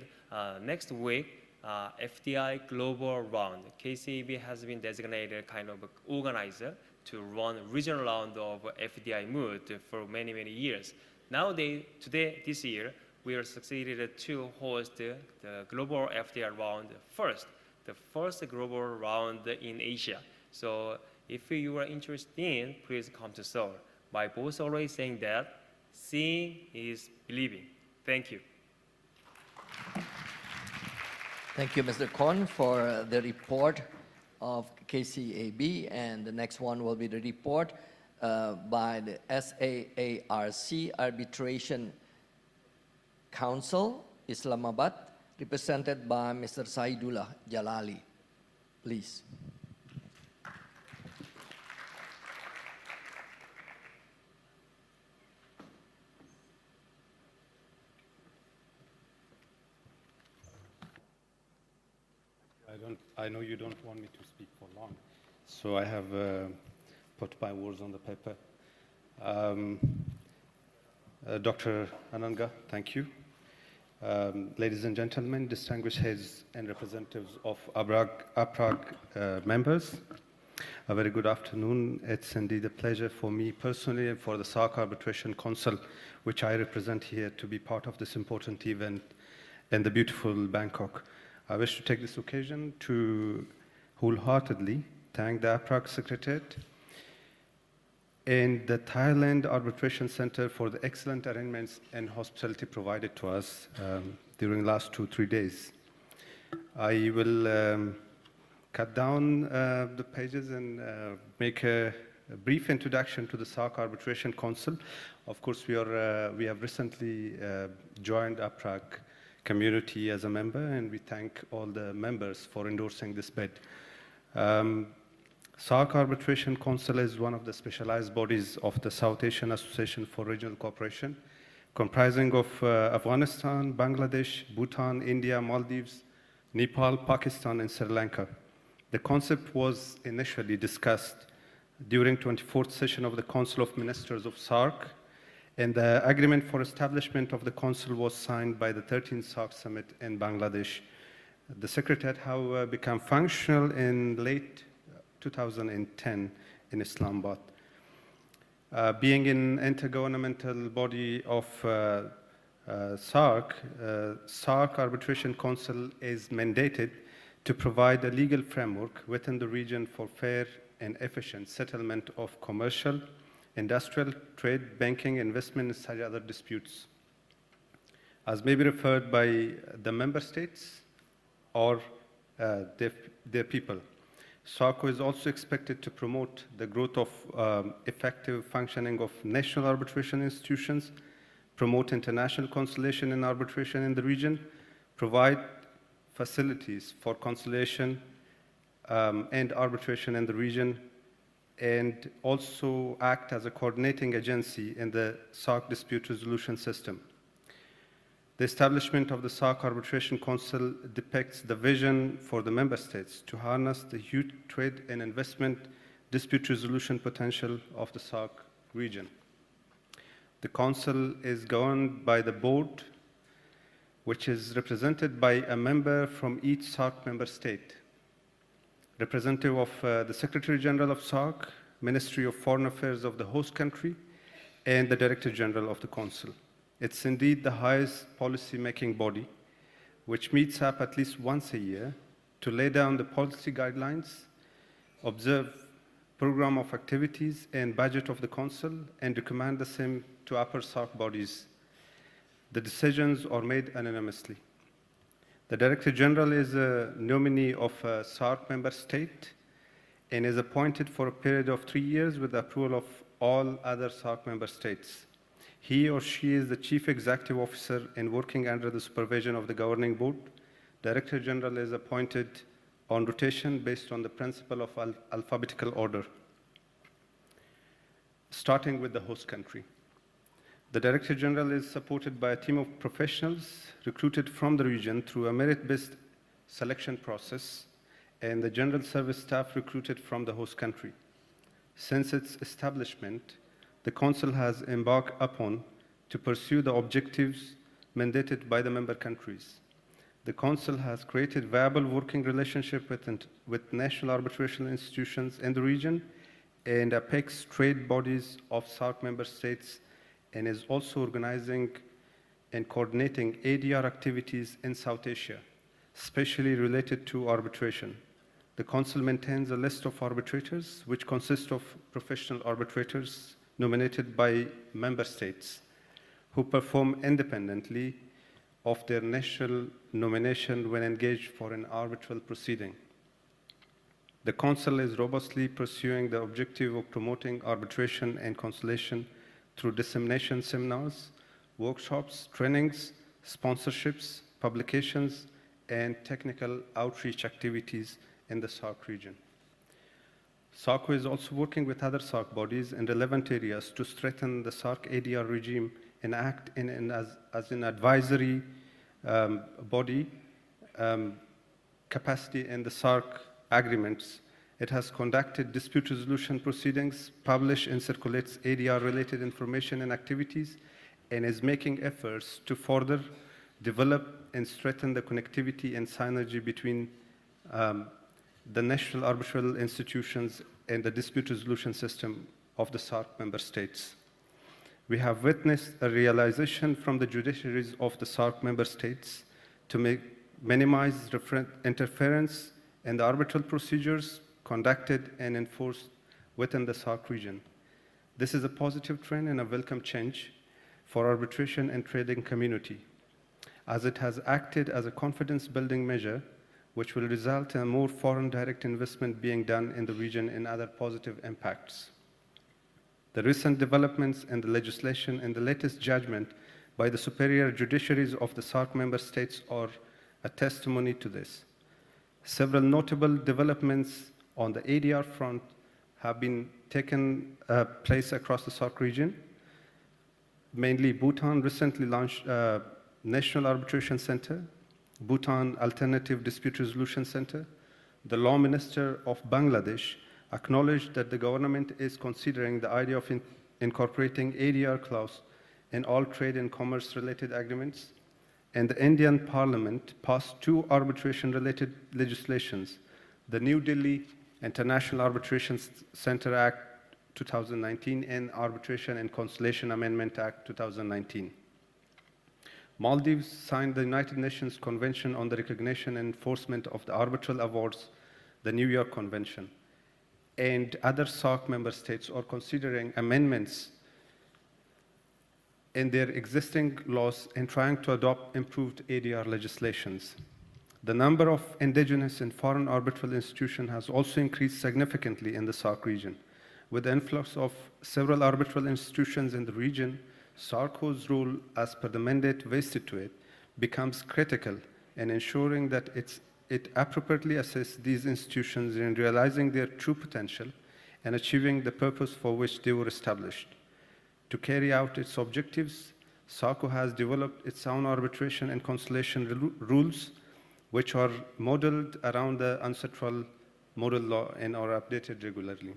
next week, FDI Global Round. KCAB has been designated kind of organizer to run regional round of FDI mood for many, many years. This year, we are succeeded to host the global FDI round first, the first global round in Asia. So if you are interested in, please come to Seoul. My boss always saying that seeing is believing. Thank you. Thank you, Mr. Kon, for the report of KCAB, and the next one will be the report by the SAARC Arbitration Council, Islamabad, represented by Mr. Saidullah Jalali. Please. I know you don't want me to speak for long, so I have put my words on the paper. Dr. Ananga, thank you. Ladies and gentlemen, distinguished heads and representatives of APRAG members, a very good afternoon. It's indeed a pleasure for me personally and for the Sarc Arbitration Council, which I represent here, to be part of this important event in the beautiful Bangkok. I wish to take this occasion to wholeheartedly thank the APRAG Secretariat and the Thailand Arbitration Center for the excellent arrangements and hospitality provided to us during the last 2-3 days. I will cut down the pages and make a brief introduction to the Sarc Arbitration Council. Of course, we have recently joined APRAG community as a member, and we thank all the members for endorsing this bid. Sarc Arbitration Council is one of the specialized bodies of the South Asian Association for Regional Cooperation, comprising of Afghanistan, Bangladesh, Bhutan, India, Maldives, Nepal, Pakistan, and Sri Lanka. The concept was initially discussed during 24th session of the Council of Ministers of Sarc, and the agreement for establishment of the council was signed by the 13th Sarc Summit in Bangladesh. The Secretariat, however, became functional in late 2010 in Islamabad. Being an intergovernmental body of Sarc, Sarc Arbitration Council is mandated to provide a legal framework within the region for fair and efficient settlement of commercial, industrial, trade, banking, investment, and such other disputes, as may be referred by the member states or their people. SARC is also expected to promote the growth of effective functioning of national arbitration institutions, promote international conciliation and arbitration in the region, provide facilities for conciliation and arbitration in the region, and also act as a coordinating agency in the SARC dispute resolution system. The establishment of the Sarc Arbitration Council depicts the vision for the member states to harness the huge trade and investment dispute resolution potential of the Sarc region. The council is governed by the board, which is represented by a member from each Sarc member state, representative of the Secretary General of Sarc, Ministry of Foreign Affairs of the host country, and the Director General of the Council. It's indeed the highest policy-making body, which meets up at least once a year to lay down the policy guidelines, observe program of activities and budget of the Council, and recommend the same to upper Sarc bodies. The decisions are made anonymously. The Director General is a nominee of a Sarc member state and is appointed for a period of 3 years with the approval of all other Sarc member states. He or she is the Chief Executive Officer and working under the supervision of the Governing Board. Director General is appointed on rotation based on the principle of alphabetical order, starting with the host country. The Director General is supported by a team of professionals recruited from the region through a merit-based selection process, and the General Service staff recruited from the host country. Since its establishment, the Council has embarked upon to pursue the objectives mandated by the member countries. The Council has created viable working relationship with national arbitration institutions in the region and apex trade bodies of Sarc member states, and is also organizing and coordinating ADR activities in South Asia, especially related to arbitration. The Council maintains a list of arbitrators, which consists of professional arbitrators nominated by member states, who perform independently of their national nomination when engaged for an arbitral proceeding. The Council is robustly pursuing the objective of promoting arbitration and conciliation through dissemination seminars, workshops, trainings, sponsorships, publications, and technical outreach activities in the Sarc region. SARC is also working with other Sarc bodies in relevant areas to strengthen the Sarc ADR regime and act as an advisory body capacity in the Sarc agreements. It has conducted dispute resolution proceedings, published and circulates ADR-related information and activities, and is making efforts to further develop and strengthen the connectivity and synergy between the national arbitral institutions and the dispute resolution system of the Sarc member states. We have witnessed a realization from the judiciaries of the Sarc member states to minimize interference in the arbitral procedures conducted and enforced within the Sarc region. This is a positive trend and a welcome change for arbitration and trading community, as it has acted as a confidence-building measure which will result in more foreign direct investment being done in the region and other positive impacts. The recent developments in the legislation and the latest judgment by the superior judiciaries of the Sarc member states are a testimony to this. Several notable developments on the ADR front have been taken place across the Sarc region. Mainly, Bhutan recently launched a National Arbitration Center, Bhutan Alternative Dispute Resolution Center. The Law Minister of Bangladesh acknowledged that the government is considering the idea of incorporating ADR clause in all trade and commerce-related agreements. And the Indian Parliament passed 2 arbitration-related legislations, the New Delhi International Arbitration Center Act 2019 and Arbitration and Conciliation Amendment Act 2019. Maldives signed the United Nations Convention on the Recognition and Enforcement of the Arbitral Awards, the New York Convention, and other Sarc member states are considering amendments in their existing laws and trying to adopt improved ADR legislations. The number of indigenous and foreign arbitral institutions has also increased significantly in the Sarc region. With the influx of several arbitral institutions in the region, SARCO's role as per the mandate vested to it becomes critical in ensuring that it appropriately assists these institutions in realizing their true potential and achieving the purpose for which they were established. To carry out its objectives, SARCO has developed its own arbitration and conciliation rules, which are modeled around the UNCITRAL model law and are updated regularly.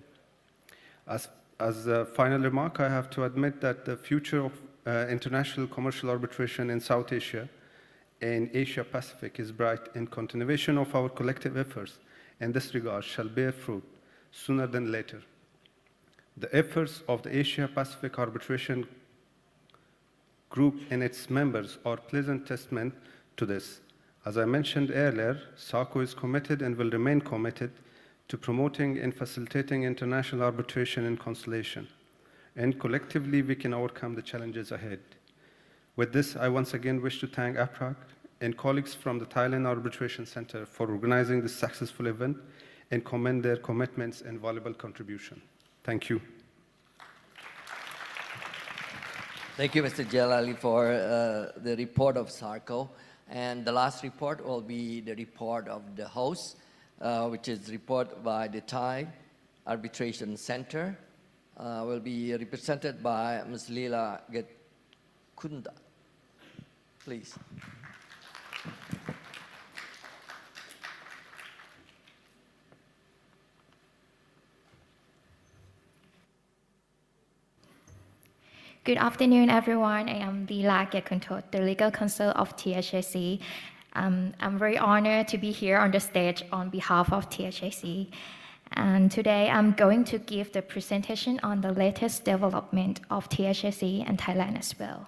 As a final remark, I have to admit that the future of international commercial arbitration in South Asia and Asia Pacific is bright, and continuation of our collective efforts in this regard shall bear fruit sooner than later. The efforts of the Asia Pacific Arbitration Group and its members are pleasant testament to this. As I mentioned earlier, SARCO is committed and will remain committed to promoting and facilitating international arbitration and conciliation. And collectively, we can overcome the challenges ahead. With this, I once again wish to thank APRAG and colleagues from the Thailand Arbitration Center for organizing this successful event and commend their commitments and valuable contribution. Thank you. Thank you, Mr. Jalali, for the report of SARCO. And the last report will be the report of the host, which is report by the Thai Arbitration Center, will be represented by Ms. Leela Getkunda. Please. Good afternoon, everyone. I am Leela Getkunda, the legal counsel of THAC. I'm very honored to be here on the stage on behalf of THAC. And today I'm going to give the presentation on the latest development of THAC and Thailand as well.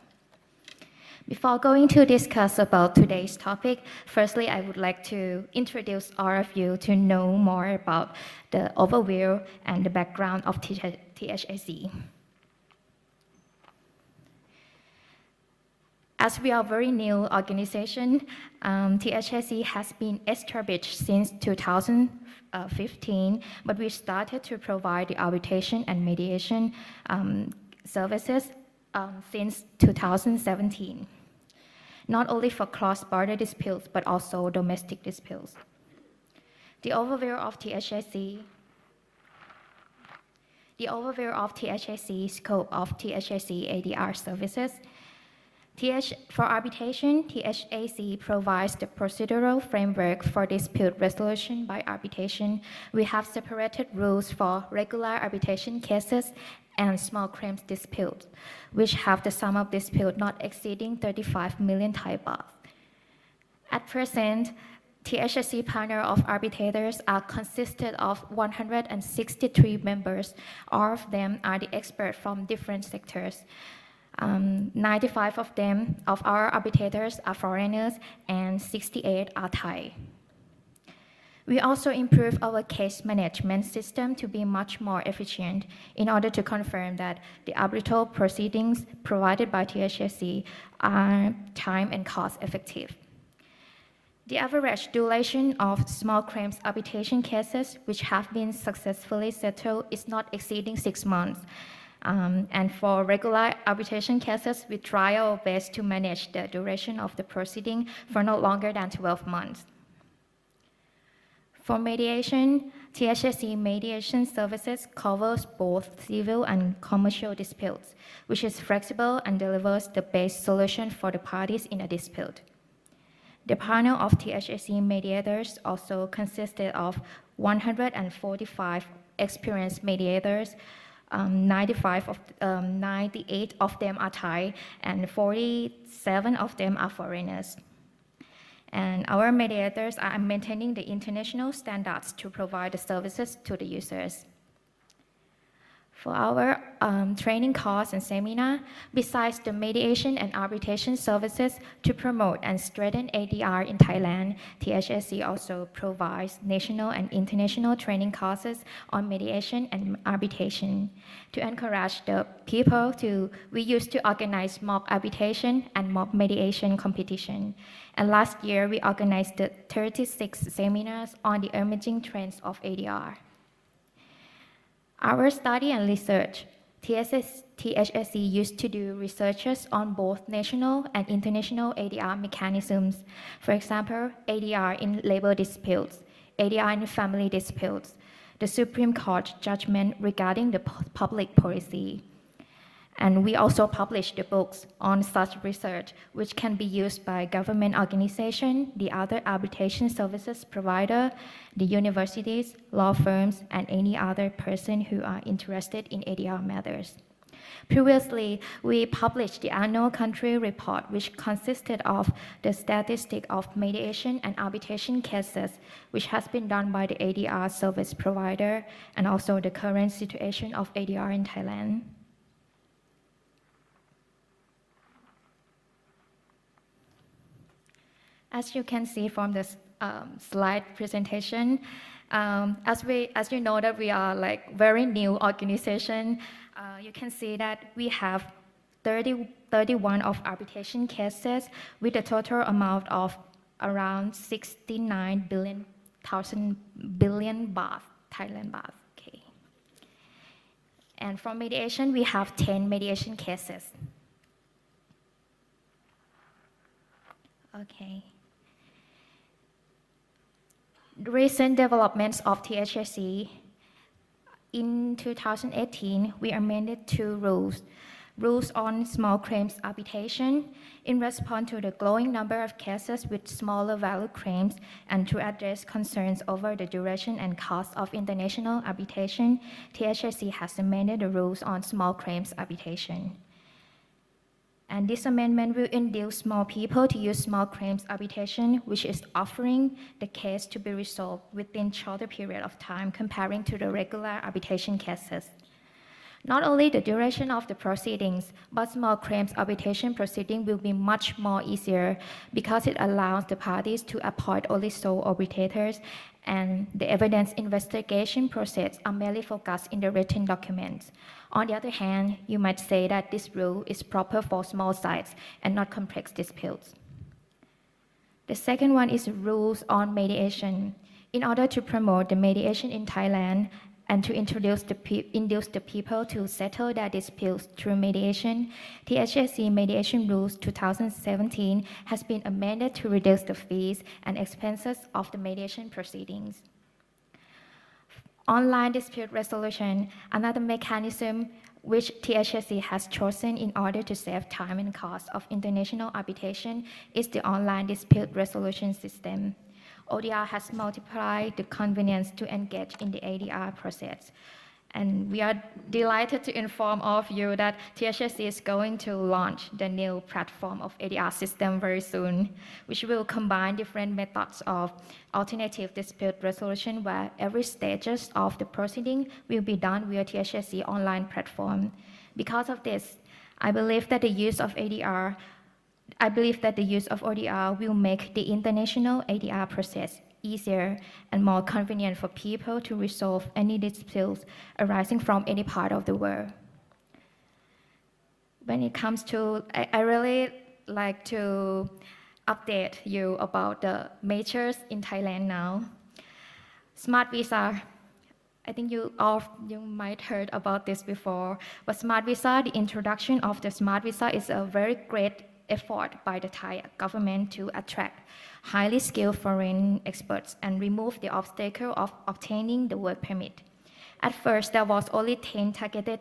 Before going to discuss about today's topic, firstly, I would like to introduce all of you to know more about the overview and the background of THAC. As we are a very new organization, THAC has been established since 2015, but we started to provide the arbitration and mediation services since 2017, not only for cross-border disputes, but also domestic disputes. The overview of THAC, scope of THAC ADR services. For arbitration, THAC provides the procedural framework for dispute resolution by arbitration. We have separated rules for regular arbitration cases and small claims disputes, which have the sum of dispute not exceeding 35 million Thai baht. At present, THSC panel of arbitrators are consisted of 163 members. All of them are the experts from different sectors. 95 of them, of our arbitrators, are foreigners, and 68 are Thai. We also improve our case management system to be much more efficient in order to confirm that the arbitral proceedings provided by THSC are time and cost effective. The average duration of small claims arbitration cases which have been successfully settled is not exceeding 6 months. And for regular arbitration cases, we try our best to manage the duration of the proceeding for no longer than 12 months. For mediation, THSC mediation services covers both civil and commercial disputes, which is flexible and delivers the best solution for the parties in a dispute. The panel of THSC mediators also consisted of 145 experienced mediators. 98 of them are Thai, and 47 of them are foreigners. And our mediators are maintaining the international standards to provide the services to the users. For our training course and seminar, besides the mediation and arbitration services to promote and strengthen ADR in Thailand, THSC also provides national and international training courses on mediation and arbitration. To encourage the people we used to organize mock arbitration and mock mediation competition. And last year, we organized the 36 seminars on the emerging trends of ADR. Our study and research, THSC used to do researches on both national and international ADR mechanisms. For example, ADR in labor disputes, ADR in family disputes, the Supreme Court judgment regarding the public policy. And we also published the books on such research, which can be used by government organizations, the other arbitration services provider, the universities, law firms, and any other person who are interested in ADR matters. Previously, we published the annual country report, which consisted of the statistic of mediation and arbitration cases, which has been done by the ADR service provider, and also the current situation of ADR in Thailand. As you can see from this slide presentation, as you know that we are like very new organization, you can see that we have 31 of arbitration cases with a total amount of around 69 billion baht, Thailand baht. Okay. And from mediation, we have 10 mediation cases. Okay. Recent developments of THSC. In 2018, we amended 2 rules on small claims arbitration in response to the growing number of cases with smaller value claims and to address concerns over the duration and cost of international arbitration. THSC has amended the rules on small claims arbitration. And this amendment will induce small people to use small claims arbitration, which is offering the case to be resolved within shorter period of time comparing to the regular arbitration cases. Not only the duration of the proceedings, but small claims arbitration proceeding will be much more easier because it allows the parties to appoint only sole arbitrators, and the evidence investigation process are mainly focused in the written documents. On the other hand, you might say that this rule is proper for small sites and not complex disputes. The second one is rules on mediation. In order to promote the mediation in Thailand and to induce the people to settle their disputes through mediation, THSC Mediation Rules 2017 has been amended to reduce the fees and expenses of the mediation proceedings. Online dispute resolution, another mechanism which THSC has chosen in order to save time and cost of international arbitration, is the online dispute resolution system. ODR has multiplied the convenience to engage in the ADR process. And we are delighted to inform all of you that THSC is going to launch the new platform of ADR system very soon, which will combine different methods of alternative dispute resolution where every stages of the proceeding will be done via THSC online platform. Because of this, I believe that the use of ODR will make the international ADR process easier and more convenient for people to resolve any disputes arising from any part of the world. When it comes to, I really like to update you about the measures in Thailand now. Smart Visa, I think you might heard about this before, but Smart Visa, the introduction of the Smart Visa is a very great effort by the Thai government to attract highly skilled foreign experts and remove the obstacle of obtaining the work permit. At first, there was only 10 targeted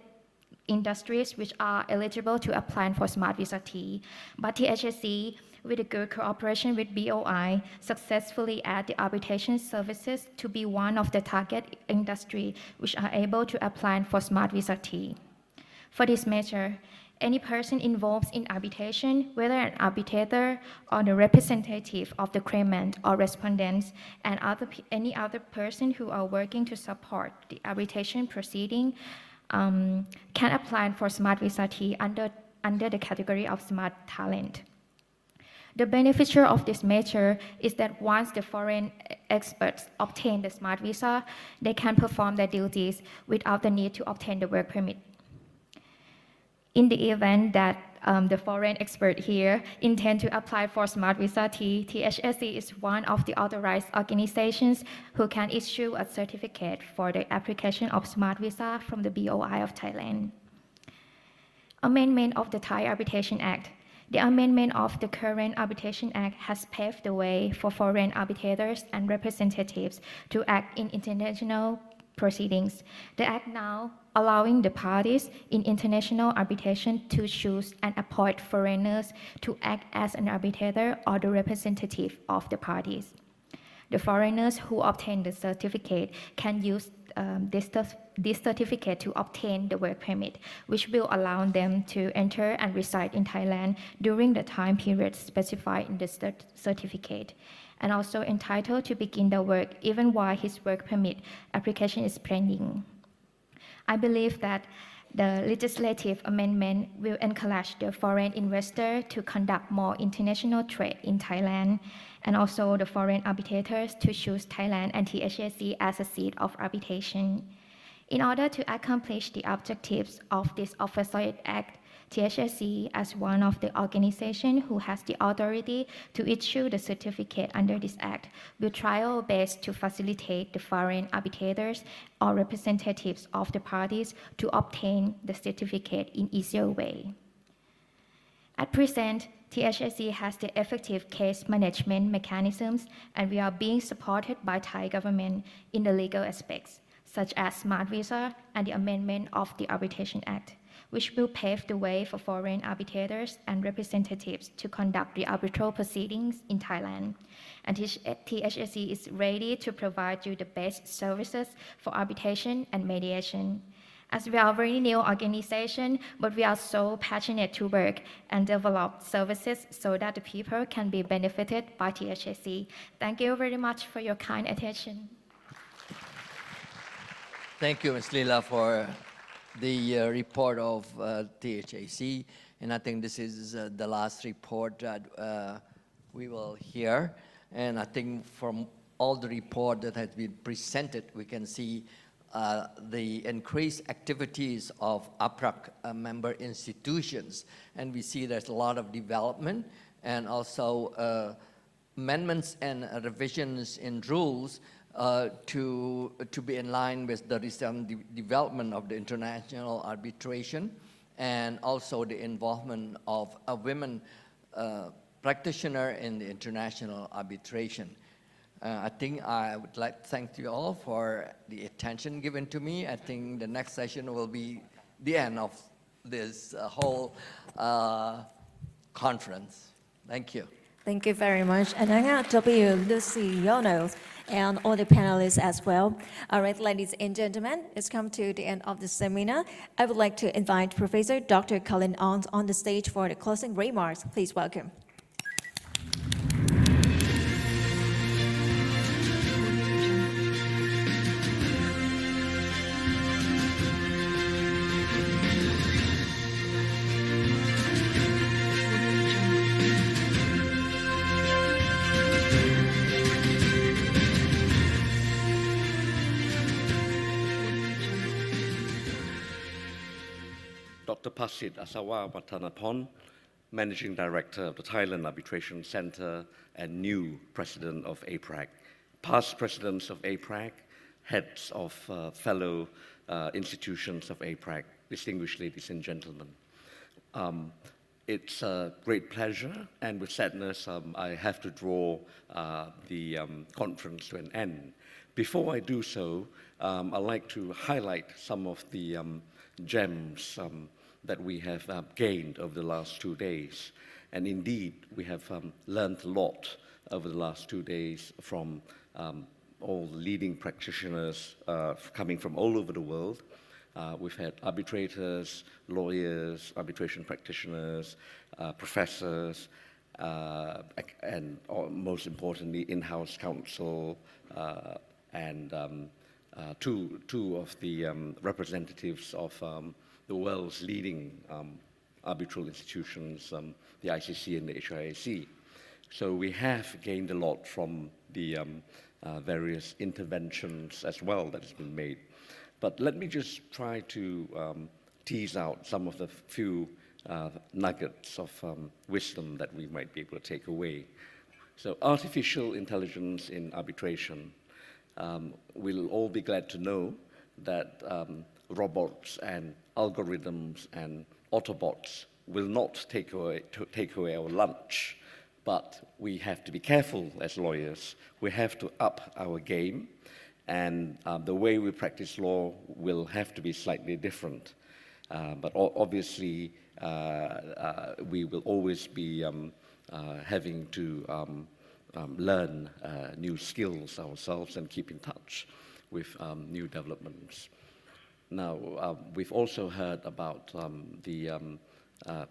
industries which are eligible to apply for Smart Visa T, but THSC, with a good cooperation with BOI, successfully add the arbitration services to be one of the target industry which are able to apply for Smart Visa T. For this measure, any person involved in arbitration, whether an arbitrator or the representative of the claimant or respondents, and any other person who are working to support the arbitration proceeding, can apply for Smart Visa T under the category of Smart Talent. The beneficiary of this measure is that once the foreign experts obtain the Smart Visa, they can perform their duties without the need to obtain the work permit. In the event that the foreign expert here intend to apply for Smart Visa T, THSC is one of the authorized organizations who can issue a certificate for the application of Smart Visa from the BOI of Thailand. Amendment of the Thai Arbitration Act. The amendment of the current Arbitration Act has paved the way for foreign arbitrators and representatives to act in international proceedings. The Act now allowing the parties in international arbitration to choose and appoint foreigners to act as an arbitrator or the representative of the parties. The foreigners who obtain the certificate can use this certificate to obtain the work permit, which will allow them to enter and reside in Thailand during the time period specified in the certificate, and also entitled to begin the work even while his work permit application is pending. I believe that the legislative amendment will encourage the foreign investor to conduct more international trade in Thailand, and also the foreign arbitrators to choose Thailand and THSC as a seat of arbitration. In order to accomplish the objectives of this Oversight Act, THSC, as one of the organizations who has the authority to issue the certificate under this act, will try our best to facilitate the foreign arbitrators or representatives of the parties to obtain the certificate in easier way. At present, THSC has the effective case management mechanisms, and we are being supported by Thai government in the legal aspects, such as Smart Visa and the amendment of the Arbitration Act, which will pave the way for foreign arbitrators and representatives to conduct the arbitral proceedings in Thailand. And THSC is ready to provide you the best services for arbitration and mediation. As we are a very new organization, but we are so passionate to work and develop services so that the people can be benefited by THSC. Thank you very much for your kind attention. Thank you, Ms. Lila, for the report of THAC, and I think this is the last report that we will hear. And I think from all the report that has been presented, we can see the increased activities of APRAG member institutions, and we see there's a lot of development and also amendments and revisions in rules to be in line with the recent development of the international arbitration, and also the involvement of a women practitioner in the international arbitration. I think I would like to thank you all for the attention given to me. I think the next session will be the end of this whole conference. Thank you. Thank you very much. And I'm W. Lucy Yono. and all the panelists as well. All right, ladies and gentlemen, it's come to the end of the seminar. I would like to invite Professor Dr. Colin on the stage for the closing remarks. Please welcome. Dr. Pasit Asawa Watanapon, Managing Director of the Thailand Arbitration Center and new President of APRAG. Past Presidents of APRAG, heads of fellow institutions of APRAG, distinguished ladies and gentlemen. It's a great pleasure, and with sadness, I have to draw the conference to an end. Before I do so, I'd like to highlight some of the gems that we have gained over the last 2 days. And indeed, we have learned a lot over the last 2 days from all the leading practitioners coming from all over the world. We've had arbitrators, lawyers, arbitration practitioners, professors, and most importantly, in-house counsel, and two of the representatives of the world's leading arbitral institutions, the ICC and the HIAC. So we have gained a lot from the various interventions as well that has been made. But let me just try to tease out some of the few nuggets of wisdom that we might be able to take away. So artificial intelligence in arbitration. We'll all be glad to know that robots and algorithms and Autobots will not take away our lunch, but we have to be careful as lawyers. We have to up our game, and the way we practice law will have to be slightly different. But obviously, we will always be having to learn new skills ourselves and keep in touch with new developments. Now, we've also heard about the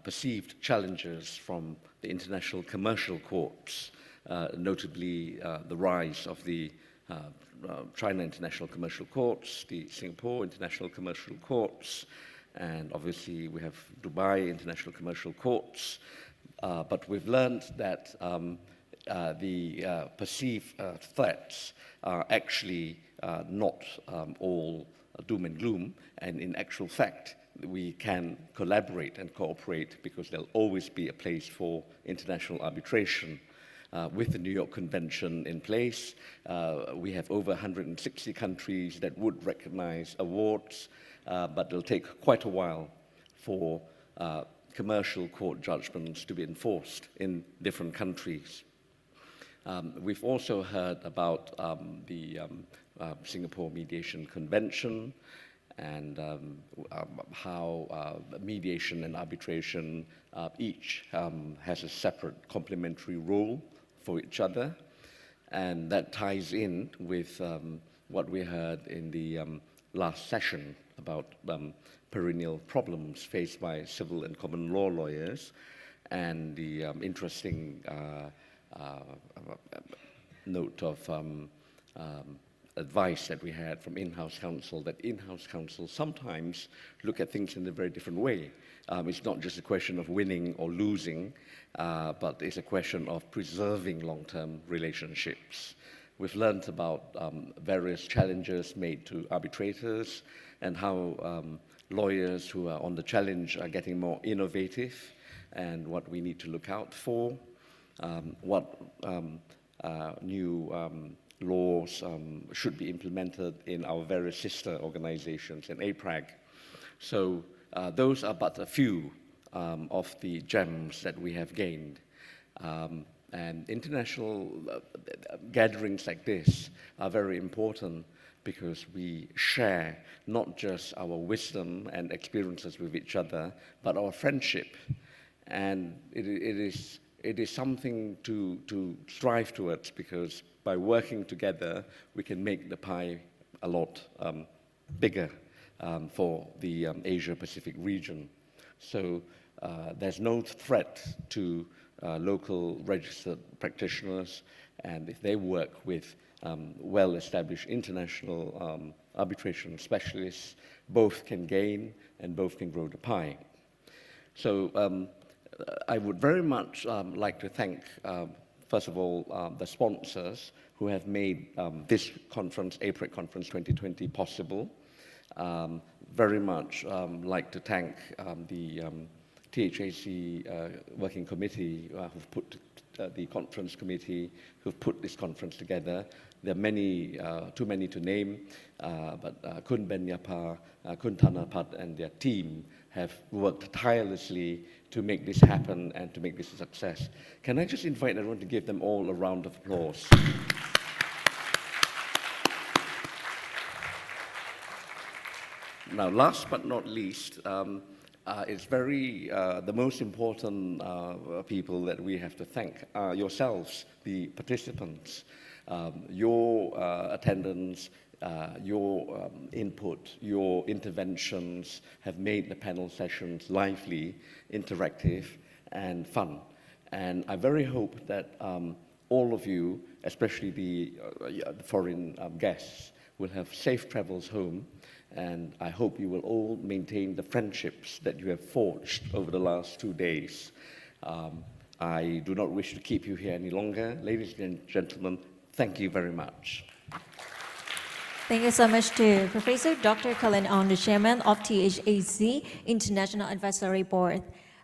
perceived challenges from the international commercial courts, notably the rise of the China International Commercial Courts, the Singapore International Commercial Courts, and obviously we have Dubai International Commercial Courts. But we've learned that the perceived threats are actually not all doom and gloom, and in actual fact, we can collaborate and cooperate because there'll always be a place for international arbitration. With the New York Convention in place, we have over 160 countries that would recognize awards, but it'll take quite a while for commercial court judgments to be enforced in different countries. We've also heard about the Singapore Mediation Convention and how mediation and arbitration each has a separate complementary role for each other. And that ties in with what we heard in the last session about perennial problems faced by civil and common law lawyers, and the interesting note of advice that we had from in-house counsel, that in-house counsel sometimes look at things in a very different way. It's not just a question of winning or losing, but it's a question of preserving long-term relationships. We've learned about various challenges made to arbitrators and how lawyers who are on the challenge are getting more innovative, and what we need to look out for, what new laws should be implemented in our various sister organizations and APRAG. So those are but a few of the gems that we have gained. And international gatherings like this are very important because we share not just our wisdom and experiences with each other, but our friendship. And it is something to strive towards, because by working together, we can make the pie a lot bigger for the Asia-Pacific region. So there's no threat to local registered practitioners, and if they work with well-established international arbitration specialists, both can gain and both can grow the pie. So I would very much like to thank, first of all, the sponsors who have made this conference, APRAG Conference 2020, possible. Very much like to thank the THAC Working Committee who've put the conference committee who've put this conference together. There are many, too many to name, but Kun Benyapa, Kun Thanapat and their team have worked tirelessly to make this happen and to make this a success. Can I just invite everyone to give them all a round of applause? Now, last but not least, it's the most important people that we have to thank are yourselves, the participants. Your attendance, your input, your interventions have made the panel sessions lively, interactive, and fun. And I very hope that all of you, especially the foreign guests, will have safe travels home. And I hope you will all maintain the friendships that you have forged over the last 2 days. I do not wish to keep you here any longer. Ladies and gentlemen, thank you very much. Thank you so much to Professor Dr. Colin Ong, the chairman of THAC International Advisory Board.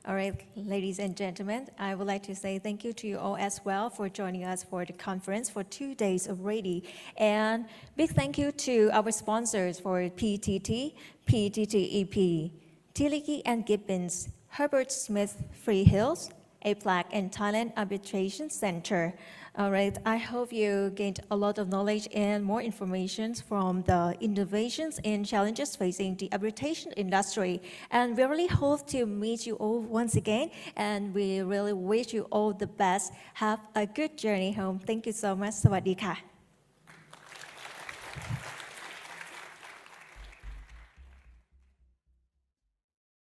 All right, ladies and gentlemen, I would like to say thank you to you all as well for joining us for the conference for 2 days already. And big thank you to our sponsors for PTT, PTTEP, Tiliki and Gibbons, Herbert Smith Freehills, APRAG and Thailand Arbitration Center. All right, I hope you gained a lot of knowledge and more information from the innovations and challenges facing the arbitration industry. And we really hope to meet you all once again. And we really wish you all the best. Have a good journey home. Thank you so much. สวัสดีค่ะ